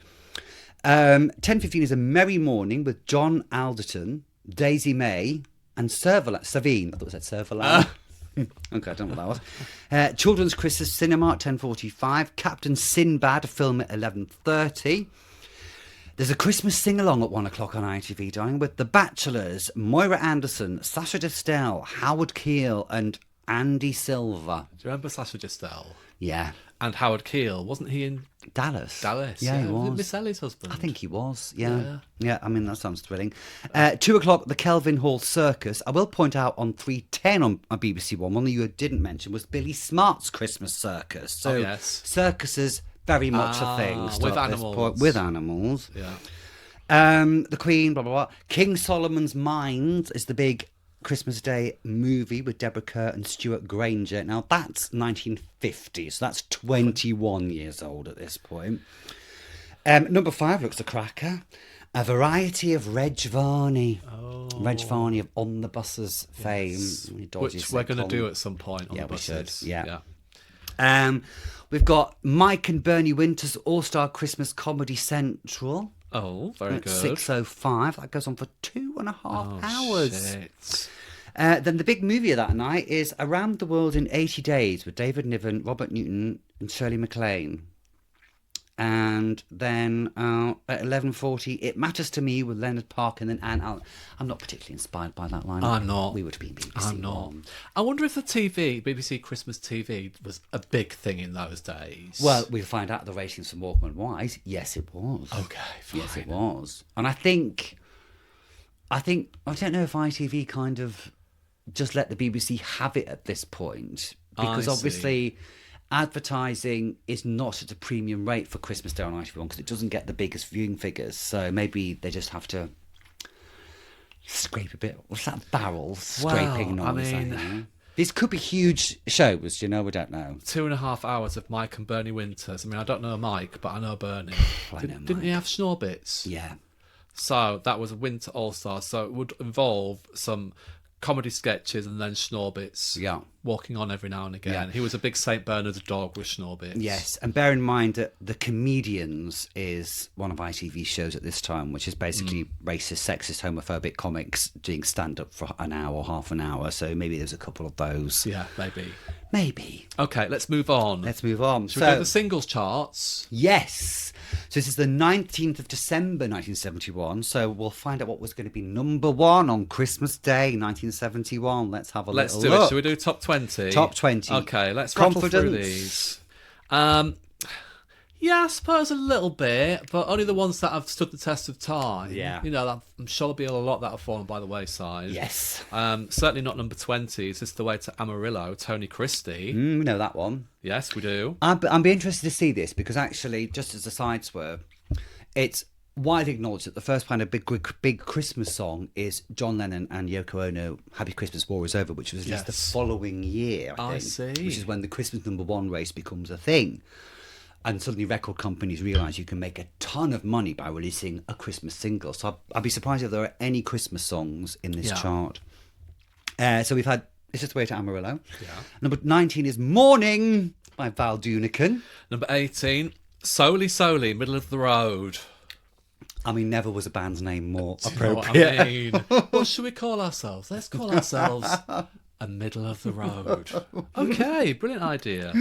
Speaker 1: 10:15 is a merry morning with John Alderton, Daisy May, and Savine. I thought it said Servalan. Okay, I don't know what that was. Children's Christmas Cinema at 10:45. Captain Sinbad, a film at 11:30. There's a Christmas sing-along at 1 o'clock on ITV, darling, with The Bachelors, Moira Anderson, Sasha Distel, Howard Keel, and Andy Silver.
Speaker 2: Do you remember Sasha Distel?
Speaker 1: Yeah.
Speaker 2: And Howard Keel, wasn't he in
Speaker 1: Dallas.
Speaker 2: Yeah,
Speaker 1: he was.
Speaker 2: Miss Ellie's husband.
Speaker 1: I think he was, yeah. I mean, that sounds thrilling. 2 o'clock, the Kelvin Hall Circus. I will point out on 3:10 on BBC One, one that you didn't mention was Billy Smart's Christmas Circus. So
Speaker 2: yes.
Speaker 1: circuses, very much a thing.
Speaker 2: With
Speaker 1: still at this
Speaker 2: animals.
Speaker 1: point, with animals.
Speaker 2: Yeah.
Speaker 1: The Queen, blah, blah, blah. King Solomon's Mines is the big Christmas Day movie with Deborah Kerr and Stuart Granger. Now, that's 1950, so that's 21 years old at this point. Number 5 looks a cracker. A variety of Reg Varney. Oh. Reg Varney of On the Buses fame.
Speaker 2: Which we're going to do at some point on the buses.
Speaker 1: We should, yeah. We've got Mike and Bernie Winter's All-Star Christmas Comedy Central.
Speaker 2: Oh, very
Speaker 1: at
Speaker 2: good.
Speaker 1: 6:05. That goes on for 2.5 hours.
Speaker 2: Shit.
Speaker 1: Then the big movie of that night is Around the World in 80 Days with David Niven, Robert Newton and Shirley MacLaine. And then at 11:40, It Matters to Me with Leonard Park and then Anne Allen. I'm not particularly inspired by that line.
Speaker 2: I'm not.
Speaker 1: We would have been BBC
Speaker 2: I'm not.
Speaker 1: One.
Speaker 2: I wonder if the BBC Christmas TV was a big thing in those days.
Speaker 1: Well, we'll find out the ratings for Morecambe and Wise. Yes, it was.
Speaker 2: Okay, fine.
Speaker 1: Yes, it was. And I don't know if ITV kind of just let the BBC have it at this point. Because obviously advertising is not at a premium rate for Christmas Day on ITV1 because it doesn't get the biggest viewing figures. So maybe they just have to scrape a bit. What's that barrel scraping noise?
Speaker 2: I mean,
Speaker 1: these could be huge shows, we don't know.
Speaker 2: 2.5 hours of Mike and Bernie Winters. I mean, I don't know Mike, but I know Bernie. Didn't he have Schnorbits?
Speaker 1: Yeah.
Speaker 2: So that was a Winter All-Star. So it would involve some comedy sketches and then Schnorbits walking on every now and again.
Speaker 1: Yeah.
Speaker 2: He was a big St. Bernard dog with Schnorbits.
Speaker 1: Yes, and bear in mind that The Comedians is one of ITV's shows at this time, which is basically racist, sexist, homophobic comics doing stand-up for an hour or half an hour. So maybe there's a couple of those.
Speaker 2: Yeah, maybe.
Speaker 1: Maybe.
Speaker 2: Okay, let's move on.
Speaker 1: Should we
Speaker 2: go to the singles charts?
Speaker 1: Yes. So this is the 19th of December 1971. So we'll find out what was going to be number 1 on Christmas Day 1971. Let's have a little look.
Speaker 2: Let's do it. Should we do top 20?
Speaker 1: Top 20.
Speaker 2: Okay, let's rattle through these. Yeah, I suppose a little bit, but only the ones that have stood the test of time.
Speaker 1: Yeah.
Speaker 2: I'm sure there'll be a lot that have fallen by the wayside.
Speaker 1: Yes.
Speaker 2: Certainly not number 20. Is This the Way to Amarillo, Tony Christie.
Speaker 1: We know that one.
Speaker 2: Yes, we do.
Speaker 1: I'd be interested to see this because actually, just as a side swerve, it's widely acknowledged that the first kind of big Christmas song is John Lennon and Yoko Ono, Happy Christmas, War is Over, which was just the following year, I think.
Speaker 2: see.
Speaker 1: Which is when the Christmas number 1 race becomes a thing. And suddenly record companies realise you can make a ton of money by releasing a Christmas single. So I'd be surprised if there are any Christmas songs in this chart. So we've had It's Just the Way to Amarillo. Yeah. Number 19 is Morning by Val Dunican.
Speaker 2: Number 18, Soli, Middle of the Road.
Speaker 1: I mean, never was a band's name more appropriate.
Speaker 2: You know what I mean? What should we call ourselves? Let's call ourselves A Middle of the Road. Okay, brilliant idea.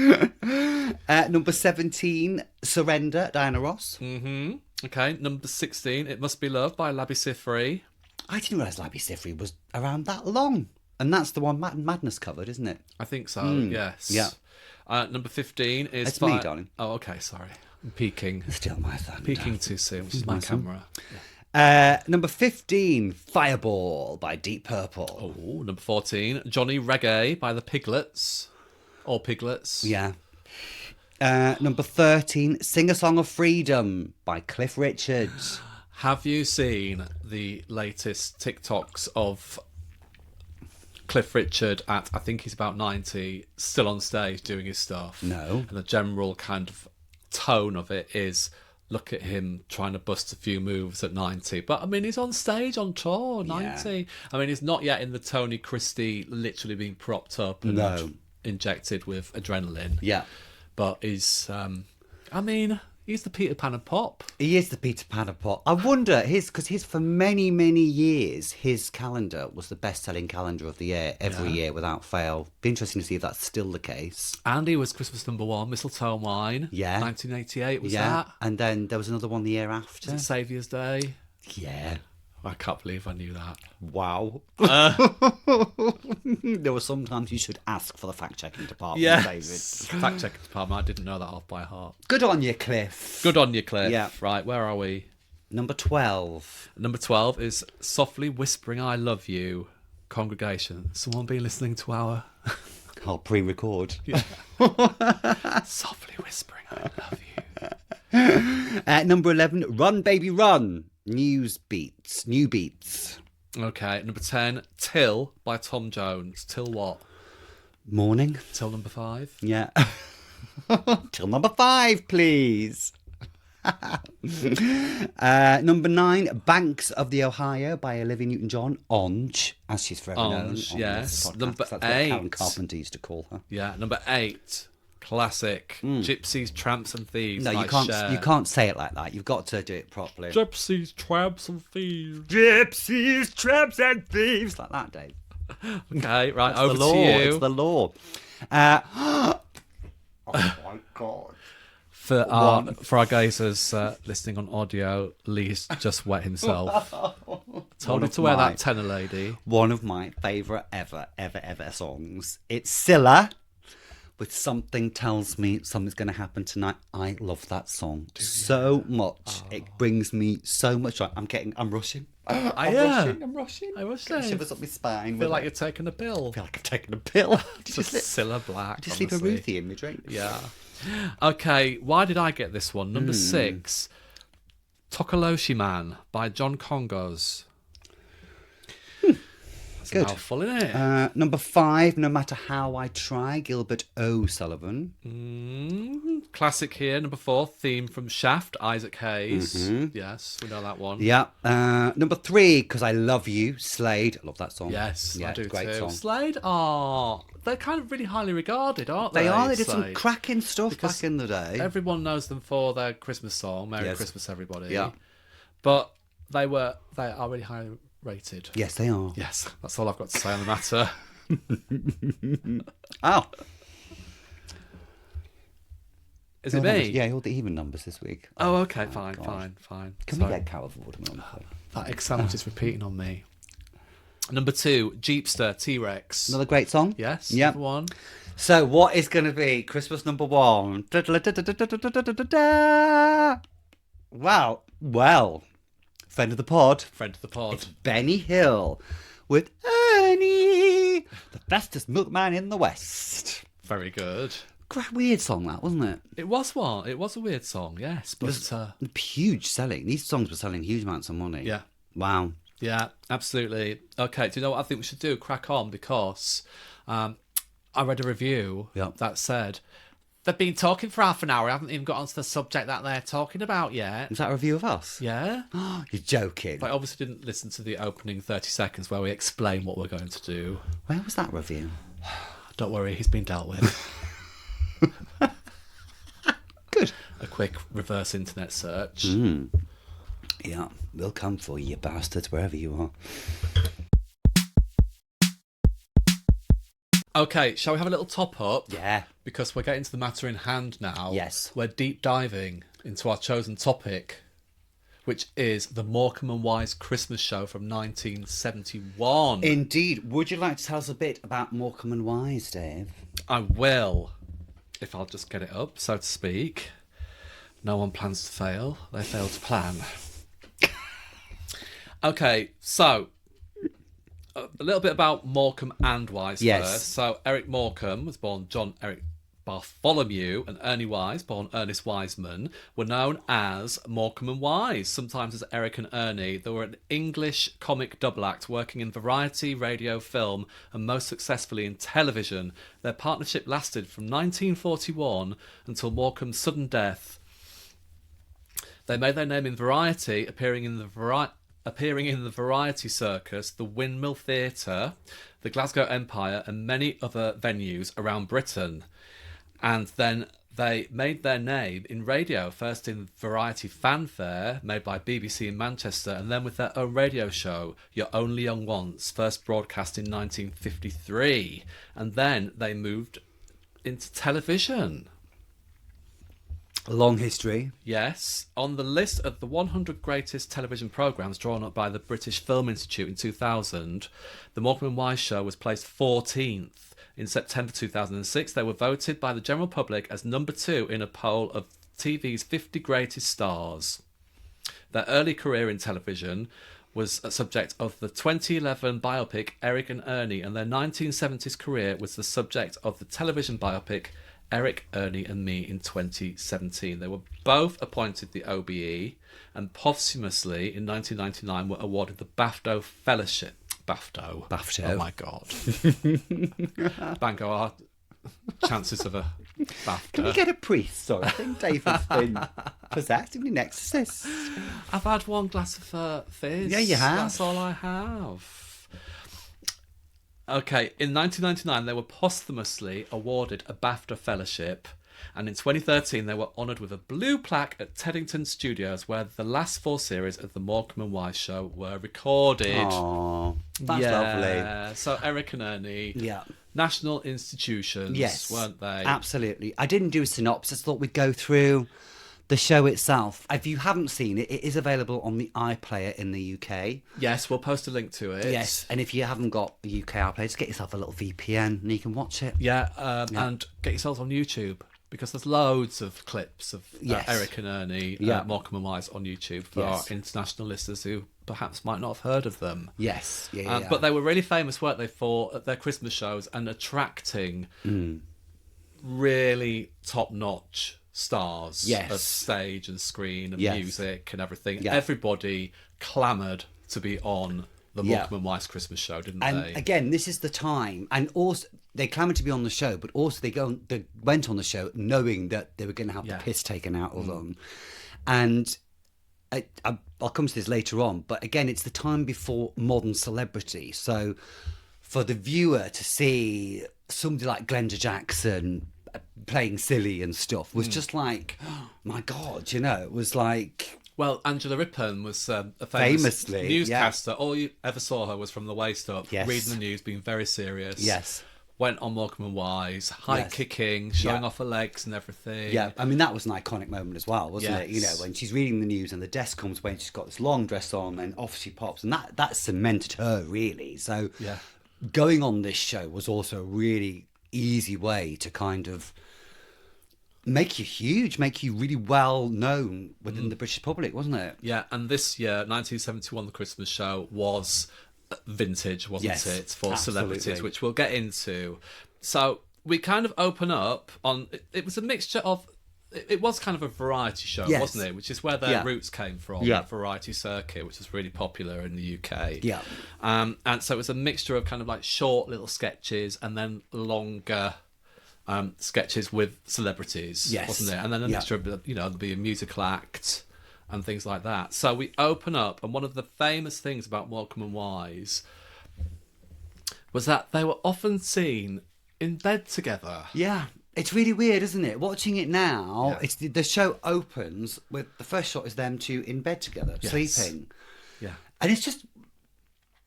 Speaker 1: Number 17, Surrender, Diana Ross.
Speaker 2: Mm-hmm. Okay, number 16, It Must Be Love by Labi Siffrey.
Speaker 1: I didn't realise Labi Siffrey was around that long. And that's the one Madness covered, isn't it?
Speaker 2: I think so, yes.
Speaker 1: Yeah.
Speaker 2: Number 15 is...
Speaker 1: It's me, darling.
Speaker 2: Oh, okay, sorry. I'm peeking.
Speaker 1: Still my thunder.
Speaker 2: Peeking too soon, which is my camera.
Speaker 1: Number 15, Fireball by Deep Purple.
Speaker 2: Oh, number 14, Johnny Reggae by the Piglets. Or Piglets.
Speaker 1: Yeah. Number 13, Sing a Song of Freedom by Cliff Richards.
Speaker 2: Have you seen the latest TikToks of Cliff Richard at, I think he's about 90, still on stage doing his stuff?
Speaker 1: No.
Speaker 2: And the general kind of tone of it is, look at him trying to bust a few moves at 90. But, I mean, he's on stage, on tour, 90. Yeah. I mean, he's not yet in the Tony Christie, literally being propped up and injected with adrenaline.
Speaker 1: Yeah.
Speaker 2: But he's, I mean... He's the Peter Pan of pop.
Speaker 1: He is the Peter Pan of pop. I wonder, because for many, many years, his calendar was the best-selling calendar of the year, every year without fail. Be interesting to see if that's still the case.
Speaker 2: Andy was Christmas number 1, Mistletoe and Wine.
Speaker 1: Yeah.
Speaker 2: 1988 was that.
Speaker 1: And then there was another one the year after.
Speaker 2: Was it Saviour's Day?
Speaker 1: Yeah.
Speaker 2: I can't believe I knew that.
Speaker 1: Wow. There were sometimes you should ask for the fact-checking department, David.
Speaker 2: Fact-checking department. I didn't know that off by heart.
Speaker 1: Good on you, Cliff.
Speaker 2: Good on you, Cliff.
Speaker 1: Yeah.
Speaker 2: Right, where are we?
Speaker 1: Number 12.
Speaker 2: Number 12 is Softly Whispering I Love You. Congregation. Someone been listening to our...
Speaker 1: I'll pre-record.
Speaker 2: Yeah. Softly Whispering I Love You.
Speaker 1: Number 11, Run Baby Run. New Beats.
Speaker 2: Okay, number 10, Till by Tom Jones. Till what?
Speaker 1: Morning.
Speaker 2: Till number 5?
Speaker 1: Yeah. Till number 5, please. Number 9, Banks of the Ohio by Olivia Newton-John. Onge, as she's forever known.
Speaker 2: Onge, yes. Number
Speaker 1: That's
Speaker 2: 8.
Speaker 1: what Karen Carpenter used to call her.
Speaker 2: Yeah, number 8. Classic. Gypsies, Tramps and Thieves.
Speaker 1: No, you can't say it like that. You've got to do it properly.
Speaker 2: Gypsies, Tramps and Thieves.
Speaker 1: Gypsies, Tramps and Thieves. Like that, Dave.
Speaker 2: Okay, right,
Speaker 1: That's
Speaker 2: over
Speaker 1: the law.
Speaker 2: to you.
Speaker 1: It's the law. Oh my God.
Speaker 2: For our gazers listening on audio, Lee's just wet himself. Told me to wear that tenor, lady.
Speaker 1: One of my favourite ever songs. It's Scylla with Something Tells Me Something's Going to Happen Tonight. I love that song so much. Oh. It brings me so much joy. I'm rushing. I'm rushing.
Speaker 2: I was saying.
Speaker 1: Shivers up my spine.
Speaker 2: I feel like you're taking a pill.
Speaker 1: I feel like I'm taking a pill.
Speaker 2: Just Scylla Black.
Speaker 1: Did you sleep a Ruthie in my drink?
Speaker 2: Yeah. Okay, why did I get this one? Number 6, Tokoloshi Man by John Congos. That's a mouthful, isn't it?
Speaker 1: Number 5, No Matter How I Try, Gilbert O'Sullivan.
Speaker 2: Classic here. Number 4, theme from Shaft, Isaac Hayes. Yes, we know that one.
Speaker 1: Yeah. Number 3, Because I Love You, Slade. I love that song.
Speaker 2: Yes,
Speaker 1: yeah,
Speaker 2: I do
Speaker 1: great
Speaker 2: too.
Speaker 1: Song.
Speaker 2: Slade, they're kind of really highly regarded, aren't they?
Speaker 1: They are. They did
Speaker 2: Slade?
Speaker 1: some cracking stuff
Speaker 2: Because
Speaker 1: back in the day.
Speaker 2: Everyone knows them for their Christmas song, Merry Christmas, Everybody.
Speaker 1: Yeah.
Speaker 2: But they are really highly rated.
Speaker 1: Yes, they are.
Speaker 2: Yes, that's all I've got to say on the matter.
Speaker 1: Oh.
Speaker 2: Is it me?
Speaker 1: Yeah, all the even numbers this week.
Speaker 2: Oh, okay, fine.
Speaker 1: Can we get Carol Vorderman on?
Speaker 2: That sound is repeating on me. Number 2, Jeepster, T-Rex.
Speaker 1: Another great song.
Speaker 2: Yes,
Speaker 1: yep.
Speaker 2: number 1.
Speaker 1: So what is going to be Christmas number 1? Wow. Well, friend of the pod. It's Benny Hill with Ernie, the bestest milkman in the West.
Speaker 2: Very good.
Speaker 1: Great weird song that, wasn't it?
Speaker 2: It was one. It was a weird song, yes. But
Speaker 1: huge selling. These songs were selling huge amounts of money.
Speaker 2: Yeah.
Speaker 1: Wow.
Speaker 2: Yeah, absolutely. Okay, do you know what I think we should do? Crack on, because I read a review that said they've been talking for half an hour. I haven't even got onto the subject that they're talking about yet.
Speaker 1: Is that a review of us?
Speaker 2: Yeah.
Speaker 1: You're joking.
Speaker 2: I obviously didn't listen to the opening 30 seconds where we explain what we're going to do.
Speaker 1: Where was that review?
Speaker 2: Don't worry, he's been dealt with.
Speaker 1: Good.
Speaker 2: A quick reverse internet search.
Speaker 1: Yeah, we'll come for you, bastards, wherever you are.
Speaker 2: Okay, shall we have a little top up?
Speaker 1: Yeah.
Speaker 2: Because we're getting to the matter in hand now.
Speaker 1: Yes.
Speaker 2: We're deep diving into our chosen topic, which is the Morecambe and Wise Christmas Show from 1971.
Speaker 1: Indeed. Would you like to tell us a bit about Morecambe and Wise, Dave?
Speaker 2: I will, if I'll just get it up, so to speak. No one plans to fail. They fail to plan. Okay, so a little bit about Morecambe and Wise first. So Eric Morecambe was born John Eric Bartholomew, and Ernie Wise, born Ernest Wiseman, were known as Morecambe and Wise, sometimes as Eric and Ernie. They were an English comic double act working in variety, radio, film, and most successfully in television. Their partnership lasted from 1941 until Morecambe's sudden death. They made their name in variety, appearing in the Variety Circus, the Windmill Theatre, the Glasgow Empire, and many other venues around Britain. And then they made their name in radio, first in Variety Fanfare, made by BBC in Manchester, and then with their own radio show, You're Only Young Once, first broadcast in 1953. And then they moved into television.
Speaker 1: A long history.
Speaker 2: Yes. On the list of the 100 greatest television programmes drawn up by the British Film Institute in 2000, the Morecambe and Wise Show was placed 14th. In September 2006, they were voted by the general public as number 2 in a poll of TV's 50 greatest stars. Their early career in television was a subject of the 2011 biopic Eric and Ernie, and their 1970s career was the subject of the television biopic Eric, Ernie and Me in 2017. They were both appointed the OBE and posthumously in 1999 were awarded the BAFTA Fellowship. BAFTA. Oh my God. Bango, our chances of a BAFTA.
Speaker 1: Can we get a priest? Sorry, I think David's been possessed. Have you an exorcist?
Speaker 2: I've had one glass of fizz.
Speaker 1: Yeah, you have.
Speaker 2: That's all I have. Okay, in 1999 they were posthumously awarded a BAFTA Fellowship, and in 2013 they were honoured with a blue plaque at Teddington Studios, where the last 4 series of the Morecambe and Wise Show were recorded.
Speaker 1: Aww, that's lovely.
Speaker 2: So Eric and Ernie, national institutions, weren't they?
Speaker 1: Absolutely. I didn't do a synopsis, thought we'd go through the show itself. If you haven't seen it, it is available on the iPlayer in the UK.
Speaker 2: Yes, we'll post a link to it.
Speaker 1: Yes, and if you haven't got the UK iPlayer, just get yourself a little VPN and you can watch it.
Speaker 2: And get yourselves on YouTube, because there's loads of clips of Eric and Ernie, Morecambe and Wise on YouTube for our international listeners who perhaps might not have heard of them.
Speaker 1: Yes,
Speaker 2: But they were really famous, weren't they, for their Christmas shows and attracting really top-notch stars of stage and screen and music and everything. Everybody clamoured to be on the Morecambe and Wise Christmas Show, didn't they?
Speaker 1: And again, this is the time, and also they clamoured to be on the show, but also they went on the show knowing that they were going to have the piss taken out of them. And I'll come to this later on, but again, it's the time before modern celebrity. So for the viewer to see somebody like Glenda Jackson playing silly and stuff was just like, oh my God, it was like...
Speaker 2: Well, Angela Rippon was a famous newscaster. All you ever saw her was from the waist up, reading the news, being very serious.
Speaker 1: Yes.
Speaker 2: Went on Morecambe and Wise, high kicking, showing off her legs and everything.
Speaker 1: Yeah, I mean, that was an iconic moment as well, wasn't it? When she's reading the news and the desk comes when she's got this long dress on and off she pops. And that cemented her, really. So going on this show was also a really easy way to kind of make you huge, make you really well known within the British public, wasn't it?
Speaker 2: Yeah, and this year, 1971, the Christmas show was vintage, wasn't it, for celebrities, which we'll get into. So we kind of open up on, it was a mixture of, it was kind of a variety show, wasn't it? Which is where their roots came from, that variety circuit, which was really popular in the UK. Yeah. And so it was a mixture of kind of like short little sketches and then longer sketches with celebrities, wasn't it? And then a mixture of, there'll be a musical act and things like that. So we open up, and one of the famous things about Morecambe and Wise was that they were often seen in bed together.
Speaker 1: Yeah. It's really weird, isn't it? Watching it now, it's the show opens with the first shot is them two in bed together, sleeping. Yeah. And it's just...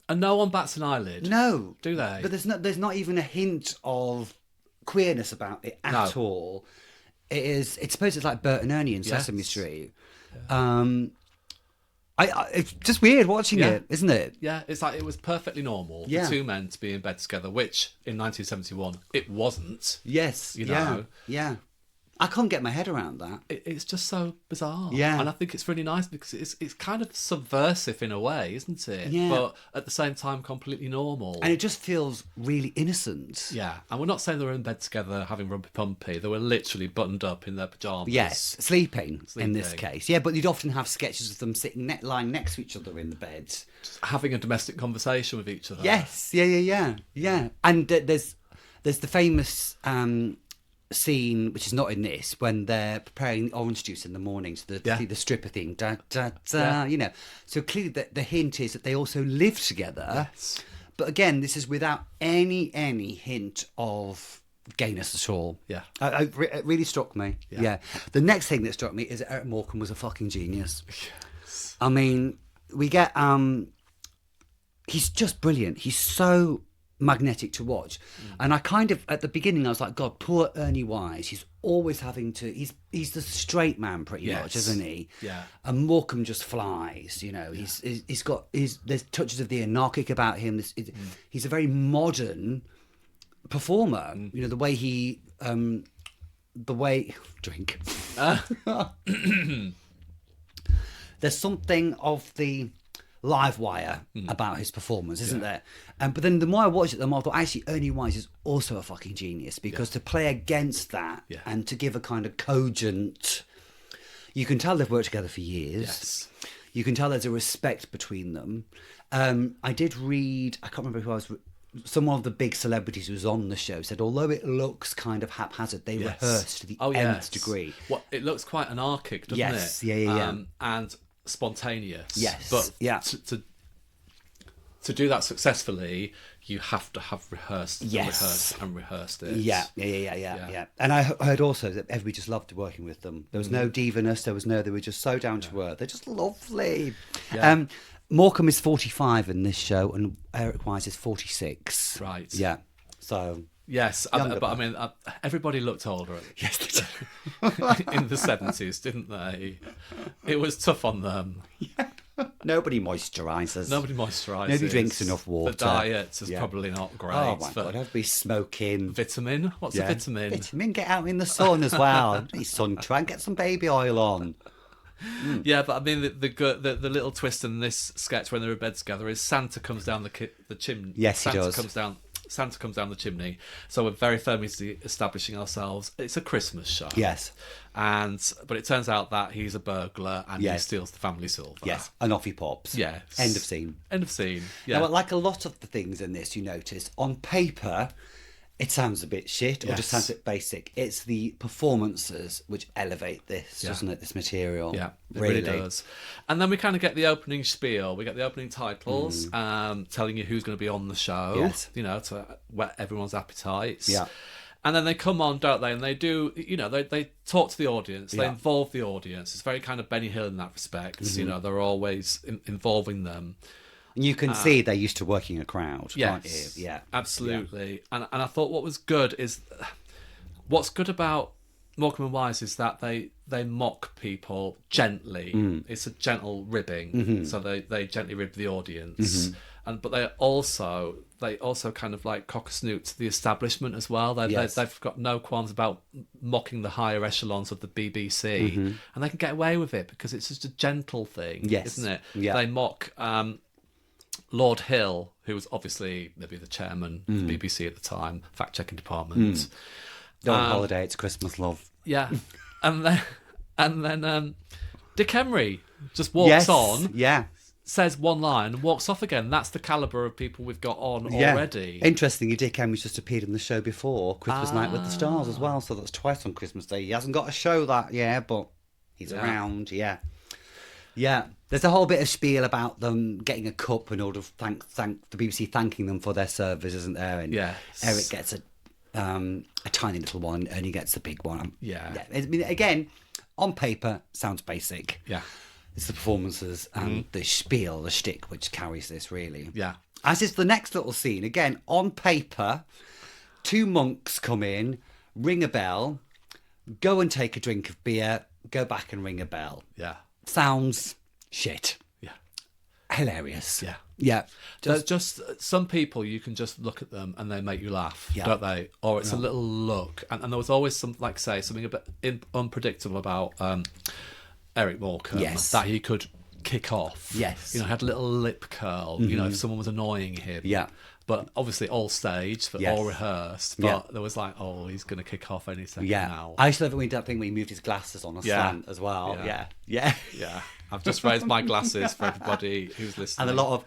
Speaker 2: And no one bats an eyelid.
Speaker 1: No.
Speaker 2: Do they?
Speaker 1: But there's not even a hint of queerness about it at all. It's supposed it's like Bert and Ernie in Sesame Street. It's just weird watching
Speaker 2: Yeah.
Speaker 1: it, isn't it?
Speaker 2: Yeah, it's like it was perfectly normal
Speaker 1: Yeah.
Speaker 2: for two men to be in bed together, which in 1971 it wasn't.
Speaker 1: Yes.
Speaker 2: You
Speaker 1: yeah.
Speaker 2: know.
Speaker 1: Yeah. I can't get my head around that.
Speaker 2: It's just so bizarre.
Speaker 1: Yeah.
Speaker 2: And I think it's really nice because it's kind of subversive in a way, isn't it?
Speaker 1: Yeah.
Speaker 2: But at the same time, completely normal.
Speaker 1: And it just feels really innocent.
Speaker 2: Yeah. And we're not saying they were in bed together having rumpy pumpy. They were literally buttoned up in their pyjamas.
Speaker 1: Yes, sleeping in this
Speaker 2: Sleeping.
Speaker 1: case. Yeah, but you'd often have sketches of them sitting lying next to each other in the bed.
Speaker 2: Having a domestic conversation with each other.
Speaker 1: Yes, yeah. And there's the famous scene, which is not in this, when they're preparing orange juice in the morning, so the stripper thing, da da da, you know. So clearly the hint is that they also live together.
Speaker 2: Yes.
Speaker 1: But again, this is without any hint of gayness at all.
Speaker 2: Yeah.
Speaker 1: It really struck me. Yeah. The next thing that struck me is that Eric Morecambe was a fucking genius.
Speaker 2: Yes.
Speaker 1: I mean, we get he's just brilliant. He's so magnetic to watch. And I kind of, at the beginning, I was like, God, poor Ernie Wise. He's always having to, he's the straight man pretty much, isn't he?
Speaker 2: Yeah.
Speaker 1: And Morecambe just flies, you know. He's got, there's touches of the anarchic about him. He's a very modern performer. You know, the way drink. There's something of the live wire about his performance, isn't there? But then the more I watched it, the more I thought, actually, Ernie Wise is also a fucking genius, because to play against that and to give a kind of cogent... You can tell they've worked together for years.
Speaker 2: Yes.
Speaker 1: You can tell there's a respect between them. I did read, I can't remember who I was... Someone of the big celebrities who was on the show said, although it looks kind of haphazard, they rehearsed to the nth degree.
Speaker 2: Well, it looks quite anarchic, doesn't it?
Speaker 1: Yes, yeah.
Speaker 2: And spontaneous.
Speaker 1: Yes,
Speaker 2: But
Speaker 1: yeah.
Speaker 2: to do that successfully, you have to have rehearsed it.
Speaker 1: Yeah. And I heard also that everybody just loved working with them. There was no divaness. They were just so down to earth. They're just lovely.
Speaker 2: Yeah.
Speaker 1: Morecambe is 45 in this show, and Eric Wise is 46.
Speaker 2: Right.
Speaker 1: Yeah. So.
Speaker 2: Yes, but I mean, everybody looked older.
Speaker 1: Yes, they did.
Speaker 2: In the 70s, didn't they? It was tough on them.
Speaker 1: Nobody moisturises.
Speaker 2: Nobody moisturises.
Speaker 1: Nobody drinks enough water.
Speaker 2: The diet is probably not great.
Speaker 1: Oh my God, everybody's smoking.
Speaker 2: Vitamin? What's a vitamin?
Speaker 1: Vitamin, get out in the sun as well. Sun, try and get some baby oil on.
Speaker 2: Yeah, but I mean, the little twist in this sketch when they're in bed together is Santa comes down the chimney.
Speaker 1: Yes, he does.
Speaker 2: Santa comes down the chimney. So we're very firmly establishing ourselves. It's a Christmas show.
Speaker 1: Yes.
Speaker 2: But it turns out that he's a burglar and he steals the family silver.
Speaker 1: Yes. And off he pops.
Speaker 2: Yes.
Speaker 1: End of scene.
Speaker 2: End of scene. Yeah.
Speaker 1: Now, like a lot of the things in this, you notice, on paper, it sounds a bit shit or just sounds a bit basic. It's the performances which elevate this, doesn't it? This material.
Speaker 2: Yeah, it really does. And then we kind of get the opening spiel. We get the opening titles, telling you who's going to be on the show.
Speaker 1: Yes.
Speaker 2: You know, to whet everyone's appetites.
Speaker 1: Yeah.
Speaker 2: And then they come on, don't they? And they do, you know, they talk to the audience. They involve the audience. It's very kind of Benny Hill in that respect. You know, they're always involving them.
Speaker 1: And you can see they're used to working a crowd, can't you?
Speaker 2: Yes,
Speaker 1: Yeah.
Speaker 2: absolutely. Yeah. And I thought what's good about Morecambe and Wise is that they mock people gently. It's a gentle ribbing, so they gently rib the audience, but they also kind of like cock a snoot to the establishment as well. They've got no qualms about mocking the higher echelons of the BBC, and they can get away with it because it's just a gentle thing, isn't it?
Speaker 1: Yeah.
Speaker 2: They mock Lord Hill, who was obviously maybe the chairman of the BBC at the time, fact-checking department.
Speaker 1: Go on holiday, it's Christmas, love.
Speaker 2: Yeah, and then Dick Emery just walks on, says one line, and walks off again. That's the calibre of people we've got on already.
Speaker 1: Interestingly, Dick Emery's just appeared in the show before, Christmas Night with the Stars as well, so that's twice on Christmas Day. He hasn't got a show but he's around, Yeah, there's a whole bit of spiel about them getting a cup in order to thank the BBC thanking them for their service, isn't there? And Eric gets a tiny little one, and he gets the big one. I mean, again, on paper, sounds basic.
Speaker 2: Yeah.
Speaker 1: It's the performances and the spiel, the shtick, which carries this, really.
Speaker 2: Yeah.
Speaker 1: As is the next little scene. Again, on paper, two monks come in, ring a bell, go and take a drink of beer, go back and ring a bell.
Speaker 2: Yeah.
Speaker 1: Sounds shit.
Speaker 2: Yeah.
Speaker 1: hilarious.
Speaker 2: Yeah.
Speaker 1: Yeah.
Speaker 2: There's just some people you can just look at them and they make you laugh, don't they? Or it's a little look. And there was always something a bit unpredictable about Eric Morecambe, that he could kick off.
Speaker 1: Yes.
Speaker 2: You know, had a little lip curl, you know, if someone was annoying him.
Speaker 1: Yeah.
Speaker 2: But obviously all staged, but all rehearsed. But there was like, oh, he's going to kick off any second now.
Speaker 1: I used to love it when he moved his glasses on a slant as well. Yeah.
Speaker 2: I've just raised my glasses for everybody who's listening.
Speaker 1: And a lot of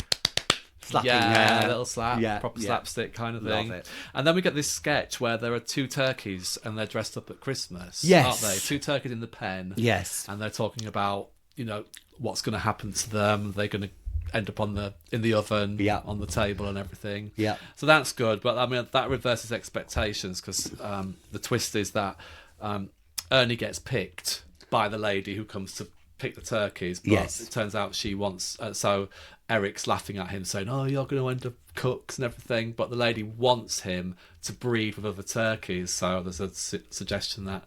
Speaker 1: slapping.
Speaker 2: A little slap, proper slapstick kind of thing.
Speaker 1: Love it.
Speaker 2: And then we get this sketch where there are two turkeys and they're dressed up at Christmas,
Speaker 1: yes,
Speaker 2: aren't they? Two turkeys in the pen.
Speaker 1: Yes.
Speaker 2: And they're talking about, you know, what's going to happen to them. They're going to end up in the oven, on the table and everything. Yeah. So that's good. But I mean, that reverses expectations because the twist is that Ernie gets picked by the lady who comes to pick the turkeys, but it turns out she wants so Eric's laughing at him saying, oh, you're going to end up cooks and everything, but the lady wants him to breed with other turkeys, so there's a suggestion that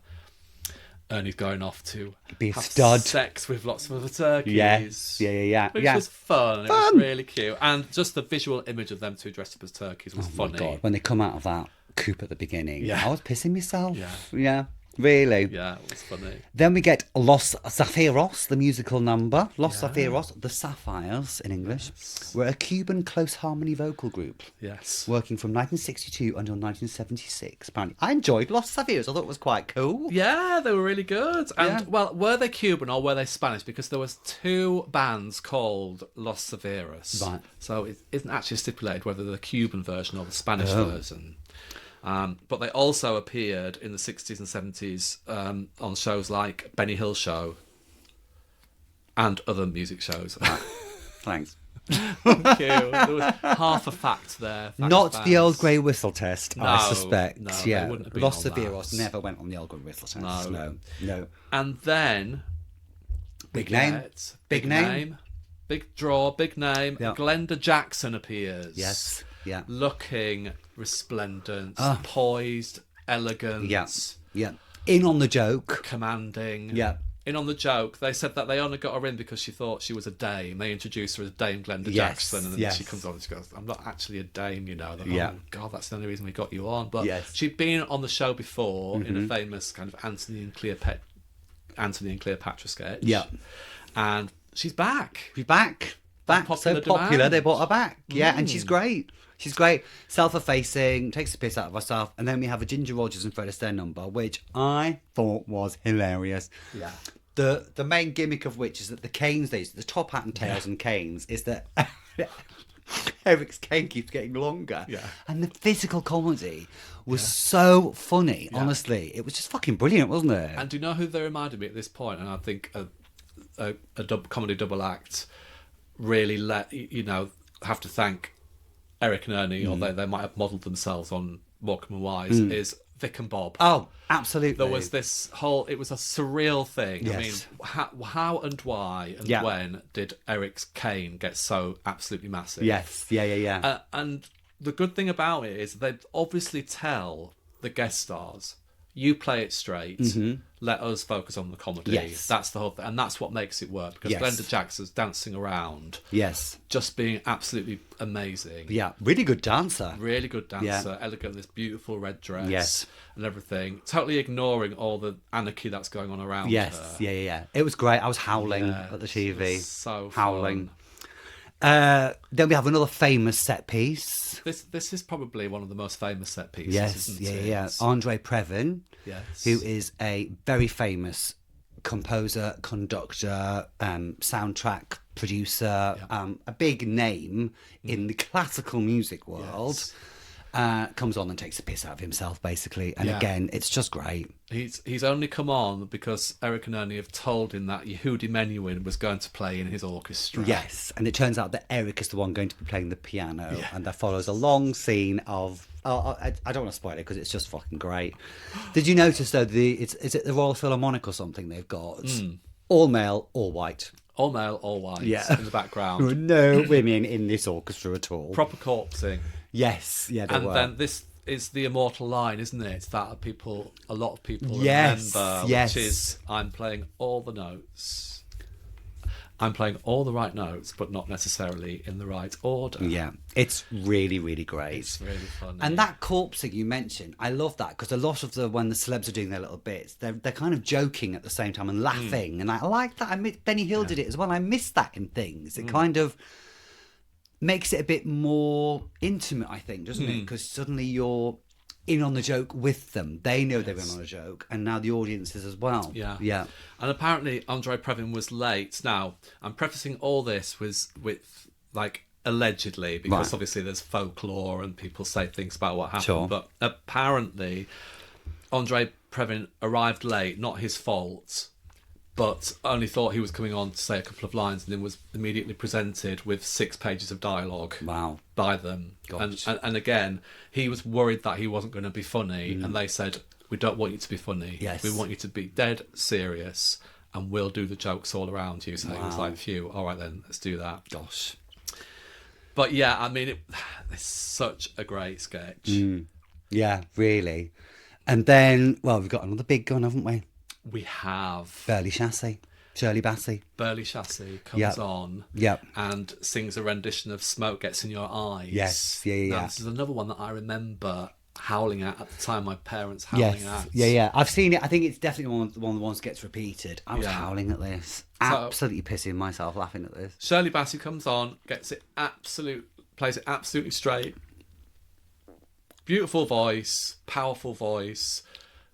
Speaker 2: Ernie's going off to
Speaker 1: be a
Speaker 2: have
Speaker 1: stud,
Speaker 2: sex with lots of other turkeys.
Speaker 1: Which
Speaker 2: was fun. It was really cute, and just the visual image of them two dressed up as turkeys was funny.
Speaker 1: My God, when they come out of that coop at the beginning, I was pissing myself. Really?
Speaker 2: Yeah, it was funny.
Speaker 1: Then we get Los Zaffiros, the musical number. Los Zaffiros, the Sapphires in English, were a Cuban close harmony vocal group.
Speaker 2: Yes.
Speaker 1: Working from 1962 until 1976, apparently. I enjoyed Los Zaffiros. I thought it was quite cool.
Speaker 2: Yeah, they were really good. And, well, were they Cuban or were they Spanish? Because there was two bands called Los Zaffiros. Right. So it isn't actually stipulated whether the Cuban version or the Spanish version. But they also appeared in the 60s and 70s on shows like Benny Hill Show and other music shows.
Speaker 1: Thanks.
Speaker 2: Thank you. There was half a fact there.
Speaker 1: Not the old grey whistle test, I suspect.
Speaker 2: No,
Speaker 1: Los Zaffiros never went on the old grey whistle test. No.
Speaker 2: And then...
Speaker 1: Big name.
Speaker 2: Big draw, big name. Yep. Glenda Jackson appears.
Speaker 1: Yes. Yeah.
Speaker 2: Looking resplendent, poised, elegant.
Speaker 1: Yeah. In on the joke.
Speaker 2: Commanding.
Speaker 1: Yeah.
Speaker 2: In on the joke. They said that they only got her in because she thought she was a dame. They introduced her as Dame Glenda Jackson. And then she comes on and she goes, I'm not actually a dame, you know. Like, oh, God, that's the only reason we got you on. But she'd been on the show before in a famous kind of Anthony and Cleopatra sketch. Yeah. And she's back.
Speaker 1: She's back. So popular, they brought her back. Yeah, and she's great. She's great. Self-effacing, takes the piss out of herself. And then we have a Ginger Rogers and Fred Astaire number, which I thought was hilarious. Yeah. The main gimmick of which is that the canes, the top hat and tails and canes, is that Eric's cane keeps getting longer. Yeah. And the physical comedy was so funny, honestly. It was just fucking brilliant, wasn't it?
Speaker 2: And do you know who they reminded me at this point? And I think a comedy double act really have to thank Eric and Ernie, or they might have modelled themselves on Morecambe and Wise, is Vic and Bob.
Speaker 1: Oh, absolutely.
Speaker 2: There was this it was a surreal thing. Yes. I mean, how and why and when did Eric's cane get so absolutely massive?
Speaker 1: Yes, yeah.
Speaker 2: And the good thing about it is they obviously tell the guest stars, you play it straight, let us focus on the comedy. Yes. That's the whole thing. And that's what makes it work. Because Glenda Jackson's dancing around. Yes. Just being absolutely amazing.
Speaker 1: Yeah. Really good dancer.
Speaker 2: Really good dancer. Elegant, this beautiful red dress. Yes. And everything. Totally ignoring all the anarchy that's going on around her.
Speaker 1: Yes. Yeah. It was great. I was howling at the TV.
Speaker 2: It was so
Speaker 1: howling. Then we have another famous set piece.
Speaker 2: This is probably one of the most famous set pieces, isn't it?
Speaker 1: Yeah. André Previn, who is a very famous composer, conductor, soundtrack producer, a big name in the classical music world. Comes on and takes the piss out of himself, basically. And again, it's just great.
Speaker 2: He's only come on because Eric and Ernie have told him that Yehudi Menuhin was going to play in his orchestra.
Speaker 1: Yes, and it turns out that Eric is the one going to be playing the piano, and there follows a long scene of... I don't want to spoil it because it's just fucking great. Did you notice, though, is it the Royal Philharmonic or something they've got? All male, all white.
Speaker 2: All male, all white in the background.
Speaker 1: No women in this orchestra at all.
Speaker 2: Proper corpsing.
Speaker 1: Yes, there were.
Speaker 2: And then this is the immortal line, isn't it? That a lot of people remember, which is, I'm playing all the notes I'm playing all the right notes, but not necessarily in the right order.
Speaker 1: Yeah, it's really, really great.
Speaker 2: It's really funny.
Speaker 1: And that corpse thing you mentioned, I love that, because a lot of when the celebs are doing their little bits, they're kind of joking at the same time and laughing, and I like that. Benny Hill did it as well. I miss that in things. It kind of makes it a bit more intimate, I think, doesn't it? Because suddenly you're in on the joke with them. They know they're in on a joke, and now the audience is as well.
Speaker 2: Yeah. And apparently André Previn was late. Now, I'm prefacing all this with like, allegedly, because obviously there's folklore and people say things about what happened.
Speaker 1: Sure.
Speaker 2: But apparently André Previn arrived late, not his fault, but only thought he was coming on to say a couple of lines, and then was immediately presented with 6 pages of dialogue by them. And again, he was worried that he wasn't going to be funny, and they said, we don't want you to be funny.
Speaker 1: Yes.
Speaker 2: We want you to be dead serious, and we'll do the jokes all around you. So he was like, phew, all right then, let's do that.
Speaker 1: Gosh.
Speaker 2: But yeah, I mean, it's such a great sketch.
Speaker 1: Yeah, really. And then, well, we've got another big gun, haven't we?
Speaker 2: We have
Speaker 1: Shirley Bassey.
Speaker 2: Burley Chassis comes on and sings a rendition of Smoke Gets in Your Eyes.
Speaker 1: Yes, yeah.
Speaker 2: Now, this is another one that I remember howling at the time, my parents howling at.
Speaker 1: Yeah. I've seen it. I think it's definitely one of the ones that gets repeated. I was howling at this. Absolutely pissing myself laughing at this.
Speaker 2: Shirley Bassey comes on, plays it absolutely straight. Beautiful voice, powerful voice,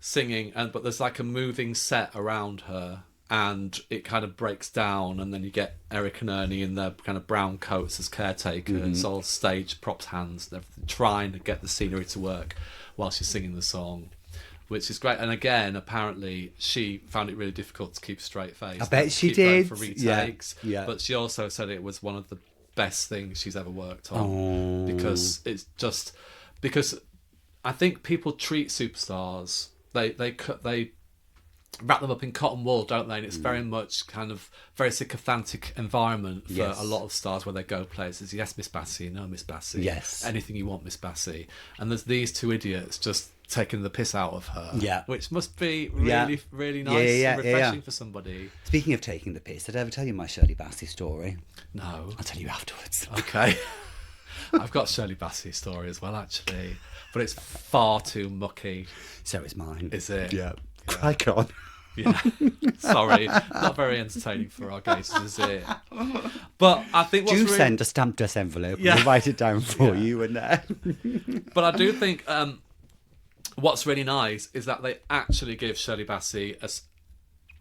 Speaker 2: singing, but there's like a moving set around her, and it kind of breaks down, and then you get Eric and Ernie in their kind of brown coats as caretakers, all stage props hands and everything, trying to get the scenery to work while she's singing the song, which is great. And again, apparently she found it really difficult to keep a straight face.
Speaker 1: I bet she
Speaker 2: keep going
Speaker 1: did.
Speaker 2: For retakes.
Speaker 1: Yeah.
Speaker 2: But she also said it was one of the best things she's ever worked on, because I think people treat superstars, they wrap them up in cotton wool, don't they? And it's very much kind of very sycophantic environment for a lot of stars, where they go places. Yes, Miss Bassey. No, Miss Bassey.
Speaker 1: Yes.
Speaker 2: Anything you want, Miss Bassey. And there's these 2 idiots just taking the piss out of her.
Speaker 1: Yeah.
Speaker 2: Which must be really, really nice and refreshing for somebody.
Speaker 1: Speaking of taking the piss, did I ever tell you my Shirley Bassey story?
Speaker 2: No.
Speaker 1: I'll tell you afterwards.
Speaker 2: Okay. I've got Shirley Bassey's story as well, actually. But it's far too mucky.
Speaker 1: So is mine.
Speaker 2: Is it?
Speaker 1: Yeah. Crack on.
Speaker 2: Yeah. Sorry. Not very entertaining for our guests, is it? But I think what's
Speaker 1: send a stamped dress envelope and we'll write it down for you.
Speaker 2: But I do think what's really nice is that they actually give Shirley Bassey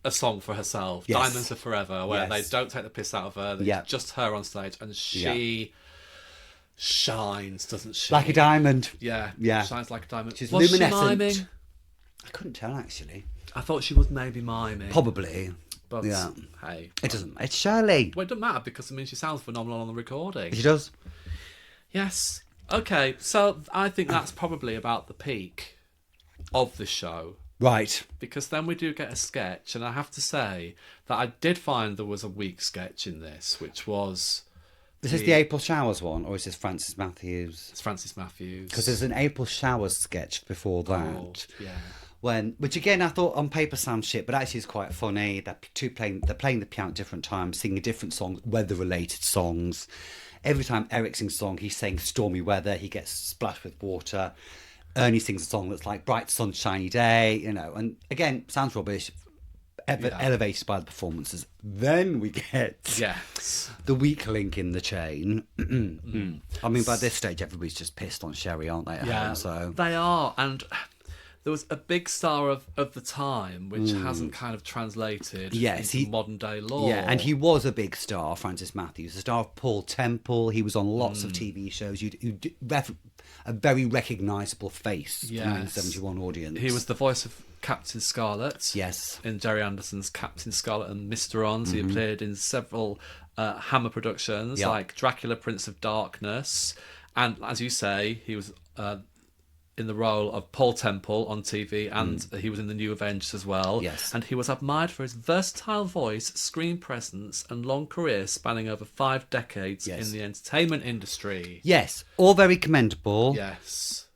Speaker 2: a song for herself.
Speaker 1: Yes.
Speaker 2: Diamonds Are Forever, where they don't take the piss out of her. It's just her on stage, and she shines, doesn't she?
Speaker 1: Like a diamond.
Speaker 2: Yeah. Shines like a diamond.
Speaker 1: She's
Speaker 2: was
Speaker 1: luminescent.
Speaker 2: she miming?
Speaker 1: I couldn't tell, actually.
Speaker 2: I thought she was maybe miming.
Speaker 1: Probably.
Speaker 2: But
Speaker 1: yeah.
Speaker 2: Hey.
Speaker 1: It doesn't. It's Shirley.
Speaker 2: Well, it doesn't matter, because I mean she sounds phenomenal on the recording.
Speaker 1: She does.
Speaker 2: Yes. Okay, so I think that's probably about the peak of the show.
Speaker 1: Right.
Speaker 2: Because then we do get a sketch, and I have to say that I did find there was a weak sketch in this, which was...
Speaker 1: This is the April Showers one, or is this Francis Matthews?
Speaker 2: It's Francis Matthews.
Speaker 1: Because there's an April Showers sketch before that.
Speaker 2: Oh, yeah.
Speaker 1: Which again I thought on paper sounds shit, but actually is quite funny. They're playing the piano at different times, singing different songs, weather-related songs. Every time Eric sings a song, he's saying stormy weather. He gets splashed with water. Ernie sings a song that's like bright sunshiny day, And again, sounds rubbish. Elevated by the performances. Then we get the weak link in the chain. I mean, by this stage, everybody's just pissed on Sherry, aren't they? So
Speaker 2: they are, and there was a big star of the time which hasn't kind of translated into modern day law.
Speaker 1: Yeah, and he was a big star, Francis Matthews, the star of Paul Temple. He was on lots of TV shows. A very recognisable face in the 1971 audience.
Speaker 2: He was the voice of Captain Scarlet.
Speaker 1: Yes.
Speaker 2: In Jerry Anderson's Captain Scarlet and Mr. Ons. He appeared in several Hammer productions like Dracula, Prince of Darkness. And as you say, he was in the role of Paul Temple on TV, and he was in The New Avengers as well.
Speaker 1: Yes.
Speaker 2: And he was admired for his versatile voice, screen presence, and long career spanning over 5 decades in the entertainment industry.
Speaker 1: Yes, all very commendable.
Speaker 2: Yes.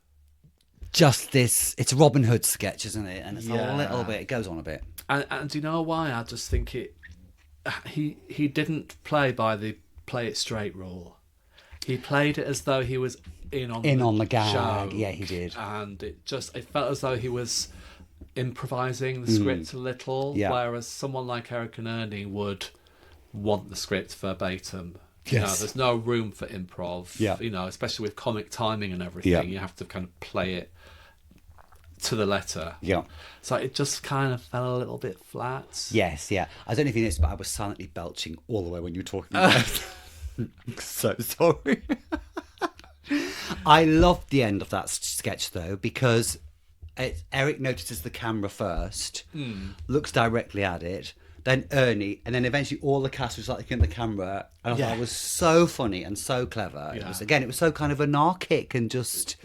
Speaker 1: Just this, it's a Robin Hood sketch, isn't it? And it's a little bit, it goes on a bit.
Speaker 2: And do you know why? I just think it he didn't play by the play it straight rule. He played it as though he was in on the
Speaker 1: gag.
Speaker 2: joke,
Speaker 1: Yeah, he did.
Speaker 2: And it felt as though he was improvising the script a little, whereas someone like Eric and Ernie would want the script verbatim.
Speaker 1: Yes.
Speaker 2: There's no room for improv.
Speaker 1: Yeah.
Speaker 2: Especially with comic timing and everything,
Speaker 1: Yeah.
Speaker 2: you have to kind of play it to the letter.
Speaker 1: Yeah.
Speaker 2: So it just kind of fell a little bit flat.
Speaker 1: Yes, yeah. I don't know if you noticed, but I was silently belching all the way when you were talking about it. I'm so sorry. I loved the end of that sketch, though, because Eric notices the camera first, looks directly at it, then Ernie, and then eventually all the cast was like looking at the camera, and I thought it was so funny and so clever.
Speaker 2: Yeah.
Speaker 1: It was so kind of anarchic and just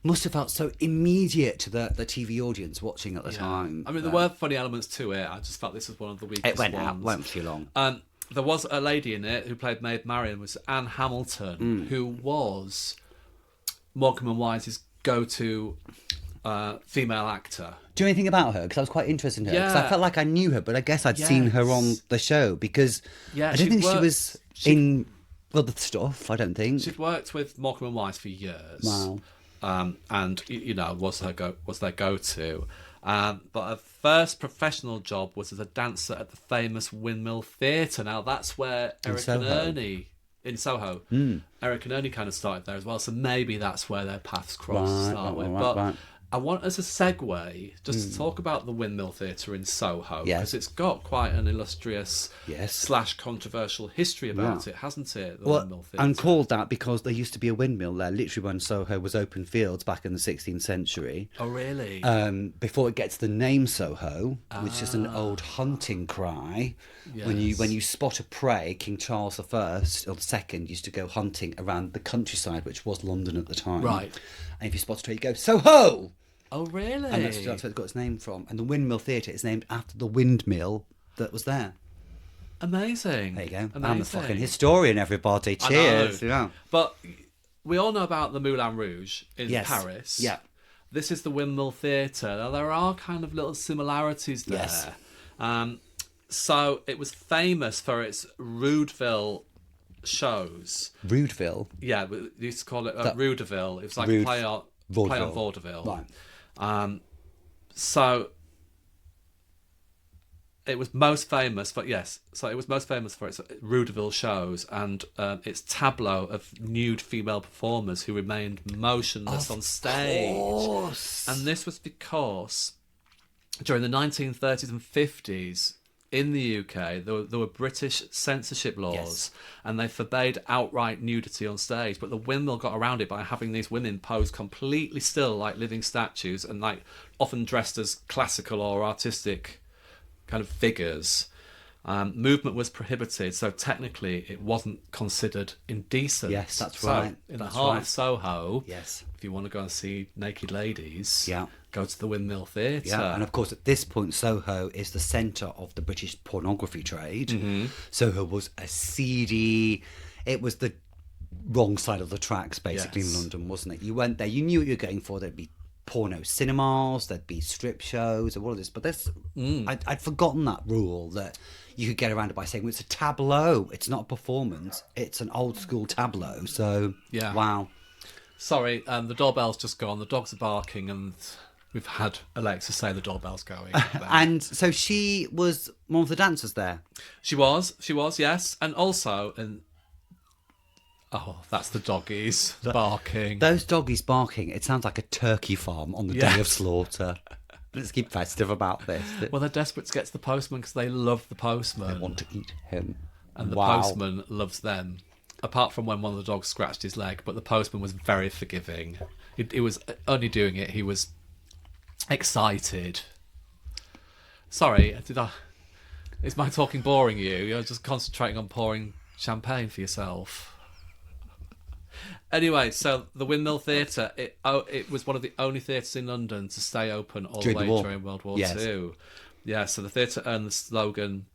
Speaker 1: must have felt so immediate to the TV audience watching at the time.
Speaker 2: I mean, there were funny elements to it. I just felt this was one of the weakest
Speaker 1: It went
Speaker 2: ones.
Speaker 1: out, went too long.
Speaker 2: There was a lady in it who played Maid Marian, was Anne Hamilton, who was Morecambe and Wise's go-to female actor.
Speaker 1: Do you know anything about her? Because I was quite interested in her. Because
Speaker 2: Yeah.
Speaker 1: I felt like I knew her, but I guess I'd seen her on the show because I don't think she was in other stuff. I don't think.
Speaker 2: She'd worked with Morecambe and Wise for years.
Speaker 1: Wow.
Speaker 2: And was their go-to. But her first professional job was as a dancer at the famous Windmill Theatre. Now that's where Eric and Ernie in Soho. Eric and Ernie kind of started there as well. So maybe that's where their paths crossed to start with. But I want, as a segue, just to talk about the Windmill Theatre in Soho, because it's got quite an illustrious / controversial history about it, hasn't it? The Windmill Theatre.
Speaker 1: And called that because there used to be a windmill there, literally when Soho was open fields back in the 16th century.
Speaker 2: Oh, really?
Speaker 1: Before it gets the name Soho, which is an old hunting cry.
Speaker 2: Yes.
Speaker 1: When you spot a prey, King Charles I or II used to go hunting around the countryside, which was London at the time.
Speaker 2: Right.
Speaker 1: And if you spot a prey, you go, Soho!
Speaker 2: Oh, really?
Speaker 1: And that's where it got its name from. And the Windmill Theatre is named after the windmill that was there.
Speaker 2: Amazing.
Speaker 1: There you go.
Speaker 2: Amazing.
Speaker 1: I'm a fucking historian, everybody. Cheers. Yeah.
Speaker 2: But we all know about the Moulin Rouge in Paris.
Speaker 1: Yeah.
Speaker 2: This is the Windmill Theatre. Now, there are kind of little similarities there.
Speaker 1: Yes.
Speaker 2: So it was famous for its Rudeville shows.
Speaker 1: Rudeville?
Speaker 2: Yeah, we used to call it Rudeville. It was like a play on vaudeville.
Speaker 1: Right.
Speaker 2: So it was most famous for its Rudeville shows and its tableau of nude female performers who remained motionless on stage.
Speaker 1: Of course.
Speaker 2: And this was because during the 1930s and 50s in the UK, there were British censorship laws, and they forbade outright nudity on stage. But the Windmill got around it by having these women pose completely still, like living statues, and like often dressed as classical or artistic kind of figures. Movement was prohibited, so technically it wasn't considered indecent.
Speaker 1: Yes, that's
Speaker 2: so
Speaker 1: right.
Speaker 2: In the heart of Soho,
Speaker 1: Yes.
Speaker 2: if you want to go and see naked ladies,
Speaker 1: Yeah.
Speaker 2: go to the Windmill Theatre.
Speaker 1: Yeah, and of course at this point Soho is the centre of the British pornography trade.
Speaker 2: Mm-hmm.
Speaker 1: Soho was a seedy... It was the wrong side of the tracks, basically, in London, wasn't it? You went there, you knew what you were going for. There'd be porno cinemas, there'd be strip shows, and all of this. But I'd forgotten that rule that you could get around it by saying, well, it's a tableau. It's not a performance. It's an old school tableau. So, wow.
Speaker 2: Sorry, the doorbell's just gone. The dogs are barking, and we've had Alexa say the doorbell's going.
Speaker 1: And so she was one of the dancers there.
Speaker 2: She was, yes. And also, that's the doggies barking.
Speaker 1: Those doggies barking, it sounds like a turkey farm on the day of slaughter. Let's keep festive about this.
Speaker 2: Well, they're desperate to get to the postman because they love the postman.
Speaker 1: They want to eat him.
Speaker 2: And the postman loves them. Apart from when one of the dogs scratched his leg, but the postman was very forgiving. He was only doing it, he was excited. Sorry, is my talking boring you? You're just concentrating on pouring champagne for yourself. Anyway, so the Windmill Theatre, it was one of the only theatres in London to stay open all the way during World War II. Yeah, so the theatre earned the slogan,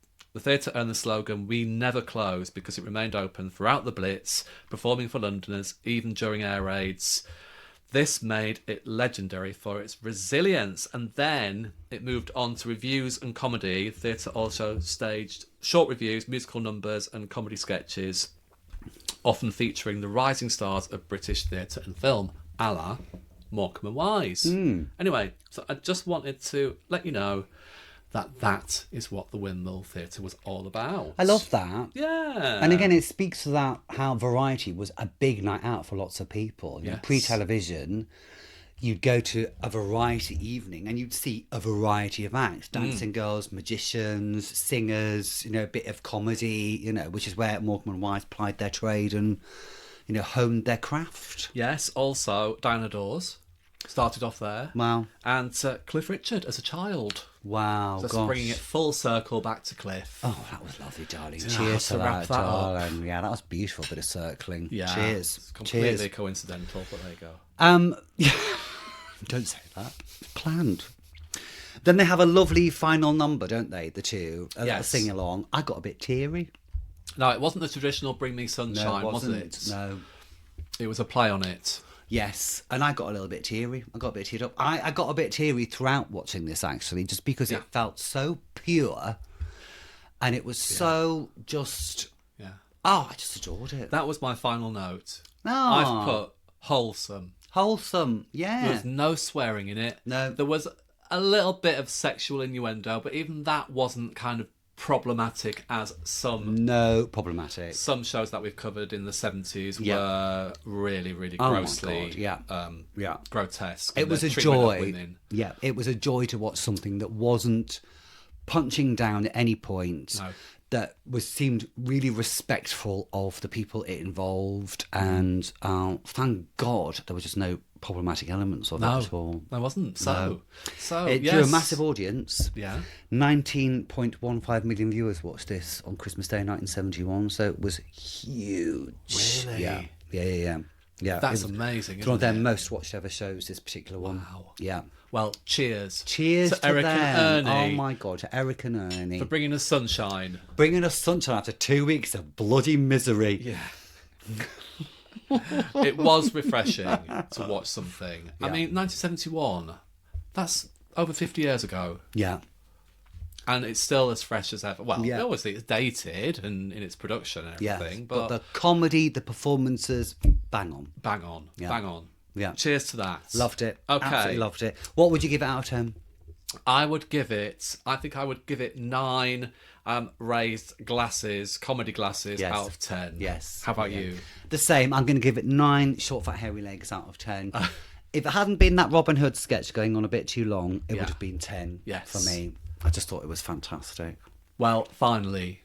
Speaker 2: "We never close," because it remained open throughout the Blitz, performing for Londoners, even during air raids. This made it legendary for its resilience, and then it moved on to reviews and comedy. Theatre also staged short reviews, musical numbers, and comedy sketches, often featuring the rising stars of British theatre and film, a la Morecambe and Wise. Anyway, so I just wanted to let you know that is what the Windmill Theatre was all about.
Speaker 1: I love that.
Speaker 2: Yeah.
Speaker 1: And again, it speaks to that how variety was a big night out for lots of people. You know,
Speaker 2: Yes.
Speaker 1: pre-television, you'd go to a variety evening and you'd see a variety of acts, dancing girls, magicians, singers, you know, a bit of comedy, you know, which is where Morecambe and Wise plied their trade and, you know, honed their craft.
Speaker 2: Yes, also Diana Dawes started off there.
Speaker 1: Wow.
Speaker 2: And Cliff Richard as a child.
Speaker 1: Wow,
Speaker 2: Just
Speaker 1: gosh.
Speaker 2: bringing it full circle back to Cliff.
Speaker 1: Oh, that was lovely, darling.
Speaker 2: I
Speaker 1: Cheers
Speaker 2: have
Speaker 1: to
Speaker 2: to wrap
Speaker 1: that,
Speaker 2: that up?
Speaker 1: darling. Yeah, that was a beautiful bit of circling.
Speaker 2: Yeah.
Speaker 1: Cheers.
Speaker 2: It's completely
Speaker 1: Cheers.
Speaker 2: coincidental, but there you go.
Speaker 1: Don't say that. It's planned. Then they have a lovely final number, don't they? The two.
Speaker 2: Yes.
Speaker 1: Sing along. I got a bit teary.
Speaker 2: No, it wasn't the traditional Bring Me Sunshine,
Speaker 1: no, it
Speaker 2: was
Speaker 1: wasn't.
Speaker 2: it?
Speaker 1: No.
Speaker 2: It was a play on it.
Speaker 1: Yes, and I got a little bit teary. I got a bit teared up. I got a bit teary throughout watching this, actually, just because it felt so pure, and it was so just.
Speaker 2: Yeah.
Speaker 1: Oh, I just adored it.
Speaker 2: That was my final note.
Speaker 1: Oh.
Speaker 2: I've put wholesome.
Speaker 1: Wholesome, yeah.
Speaker 2: There was no swearing in it.
Speaker 1: No.
Speaker 2: There was a little bit of sexual innuendo, but even that wasn't kind of problematic as
Speaker 1: No problematic.
Speaker 2: some shows that we've covered in the 70s
Speaker 1: Yeah.
Speaker 2: were really, really
Speaker 1: Oh my
Speaker 2: grossly
Speaker 1: God, yeah.
Speaker 2: grotesque.
Speaker 1: It
Speaker 2: in
Speaker 1: was
Speaker 2: their
Speaker 1: a
Speaker 2: treatment of
Speaker 1: joy.
Speaker 2: women.
Speaker 1: Yeah, it was a joy to watch something that wasn't punching down at any point.
Speaker 2: No.
Speaker 1: That seemed really respectful of the people it involved, and thank God there was just no problematic elements of it at all.
Speaker 2: There wasn't. So
Speaker 1: It
Speaker 2: yes.
Speaker 1: drew a massive audience.
Speaker 2: Yeah.
Speaker 1: 19.15 million viewers watched this on Christmas Day 1971, so it was huge.
Speaker 2: Really?
Speaker 1: Yeah.
Speaker 2: That's
Speaker 1: It was-
Speaker 2: amazing,
Speaker 1: It's one of their
Speaker 2: isn't it?
Speaker 1: most watched ever shows, this particular one.
Speaker 2: Wow.
Speaker 1: Yeah.
Speaker 2: Well, cheers.
Speaker 1: Cheers to
Speaker 2: Eric
Speaker 1: them.
Speaker 2: and Ernie
Speaker 1: Oh my God, to Eric and Ernie.
Speaker 2: for bringing us sunshine.
Speaker 1: Bringing us sunshine after 2 weeks of bloody misery.
Speaker 2: Yeah. It was refreshing to watch something. I
Speaker 1: Yeah.
Speaker 2: mean, 1971, that's over 50 years ago.
Speaker 1: Yeah.
Speaker 2: And it's still as fresh as ever. Well,
Speaker 1: Yeah.
Speaker 2: obviously it's dated and in its production and
Speaker 1: Yeah.
Speaker 2: everything,
Speaker 1: But
Speaker 2: but
Speaker 1: the comedy, the performances, bang on.
Speaker 2: bang on.
Speaker 1: Yeah.
Speaker 2: Bang on.
Speaker 1: Yeah.
Speaker 2: Cheers to that.
Speaker 1: Loved it.
Speaker 2: Okay.
Speaker 1: Absolutely loved it. What would you give it out of 10?
Speaker 2: I think I would give it 9 raised glasses, comedy glasses
Speaker 1: Yes.
Speaker 2: out of 10.
Speaker 1: Yes.
Speaker 2: How about
Speaker 1: Yeah.
Speaker 2: you?
Speaker 1: The same. I'm going to give it 9 short, fat, hairy legs out of 10. If it hadn't been that Robin Hood sketch going on a bit too long, it
Speaker 2: Yeah.
Speaker 1: would have been 10
Speaker 2: Yes.
Speaker 1: for me. I just thought it was fantastic.
Speaker 2: Well, finally,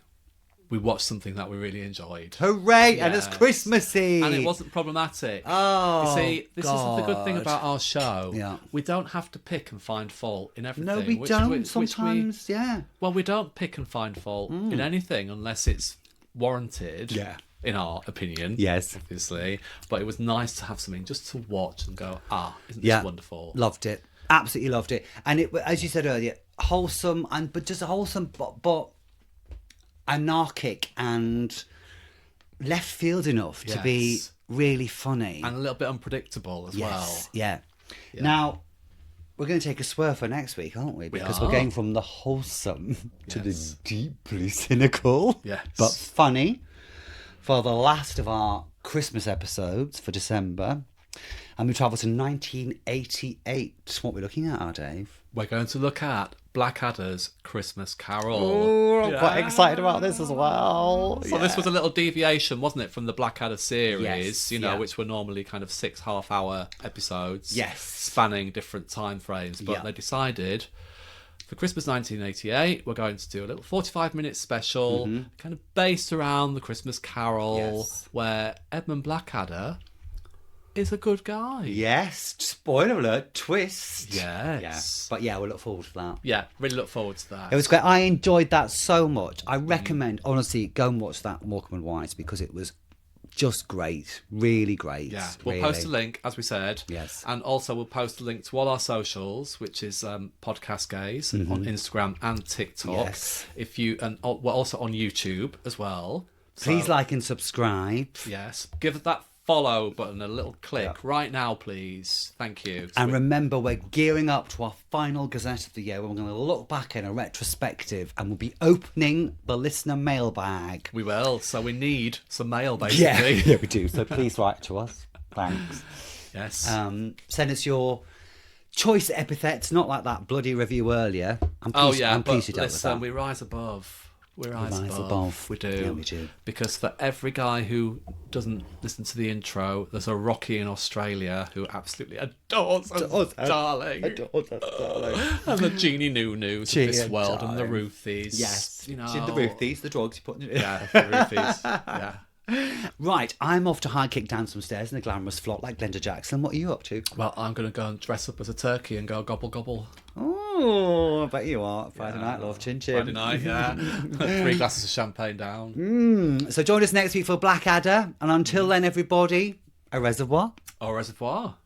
Speaker 2: we watched something that we really enjoyed.
Speaker 1: Hooray! And it's
Speaker 2: Yes.
Speaker 1: Christmassy.
Speaker 2: And it wasn't problematic.
Speaker 1: Oh,
Speaker 2: you see, this is the good thing
Speaker 1: God.
Speaker 2: about our show.
Speaker 1: Yeah.
Speaker 2: We don't have to pick and find fault in everything.
Speaker 1: No, we don't. Sometimes, yeah.
Speaker 2: Well, we don't pick and find fault in anything unless it's warranted.
Speaker 1: Yeah.
Speaker 2: In our opinion.
Speaker 1: Yes.
Speaker 2: Obviously. But it was nice to have something just to watch and go, isn't this
Speaker 1: Yeah.
Speaker 2: wonderful?
Speaker 1: Loved it. Absolutely loved it. And it, as you said earlier, wholesome, but just wholesome, but anarchic and left field enough to be
Speaker 2: Yes.
Speaker 1: really funny.
Speaker 2: And a little bit unpredictable as well.
Speaker 1: Yeah. Now, we're going to take a swerve for next week, aren't we? Because we're
Speaker 2: are.
Speaker 1: going from the wholesome to the
Speaker 2: Yes.
Speaker 1: deeply cynical,
Speaker 2: Yes.
Speaker 1: but funny, for the last of our Christmas episodes for December. And we travel to 1988. What we're looking at, Dave?
Speaker 2: We're going to look at Blackadder's Christmas Carol.
Speaker 1: Oh, I'm quite excited about this as well.
Speaker 2: So this was a little deviation, wasn't it, from the Blackadder series,
Speaker 1: Yes,
Speaker 2: you know, which were normally kind of 6 half-hour episodes.
Speaker 1: Yes.
Speaker 2: Spanning different time frames. But
Speaker 1: Yeah.
Speaker 2: they decided, for Christmas 1988, we're going to do a little 45-minute special, kind of based around the Christmas Carol,
Speaker 1: Yes.
Speaker 2: where Edmund Blackadder is a good guy.
Speaker 1: Yes, spoiler alert, twist.
Speaker 2: Yes.
Speaker 1: Yeah. But yeah, we'll look forward to that.
Speaker 2: Yeah, really look forward to that.
Speaker 1: It was great. I enjoyed that so much. I recommend, honestly, go and watch that Morecambe and Wise because it was just great. Really great.
Speaker 2: Yeah, we'll
Speaker 1: really.
Speaker 2: post a link, as we said.
Speaker 1: Yes.
Speaker 2: And also we'll post a link to all our socials, which is Podcast Gaze on Instagram and TikTok.
Speaker 1: Yes.
Speaker 2: We're also on YouTube as well.
Speaker 1: Please
Speaker 2: So,
Speaker 1: like and subscribe.
Speaker 2: Yes. Give that follow button, a little click right now, please. Thank you.
Speaker 1: And remember, we're gearing up to our final Gazette of the year. We're going to look back in a retrospective and we'll be opening the listener mailbag.
Speaker 2: We will. So we need some mail, basically.
Speaker 1: Yeah, we do. So please write to us. Thanks.
Speaker 2: Yes.
Speaker 1: Send us your choice epithets, not like that bloody review earlier. I'm pleased you dealt with that.
Speaker 2: We rise above. We rise
Speaker 1: above.
Speaker 2: above. We do.
Speaker 1: Yeah, we do.
Speaker 2: Because for every guy who doesn't listen to the intro, there's a Rocky in Australia who absolutely adores us, darling.
Speaker 1: Adores us, darling.
Speaker 2: And the Jeannie Noo-Noos of this world,
Speaker 1: darling.
Speaker 2: and the Ruthie's.
Speaker 1: Yes.
Speaker 2: You know.
Speaker 1: The Ruthie's, the drugs you're putting in it.
Speaker 2: Yeah, the Ruthie's. Yeah.
Speaker 1: Right, I'm off to high kick down some stairs in a glamorous flock like Glenda Jackson. What are you up to?
Speaker 2: Well, I'm going to go and dress up as a turkey and go gobble gobble.
Speaker 1: Oh, I bet you are. Friday night, love, chin chin.
Speaker 2: Friday night, yeah. 3 glasses of champagne down.
Speaker 1: So join us next week for Blackadder. And until then, everybody, au reservoir.
Speaker 2: Au reservoir.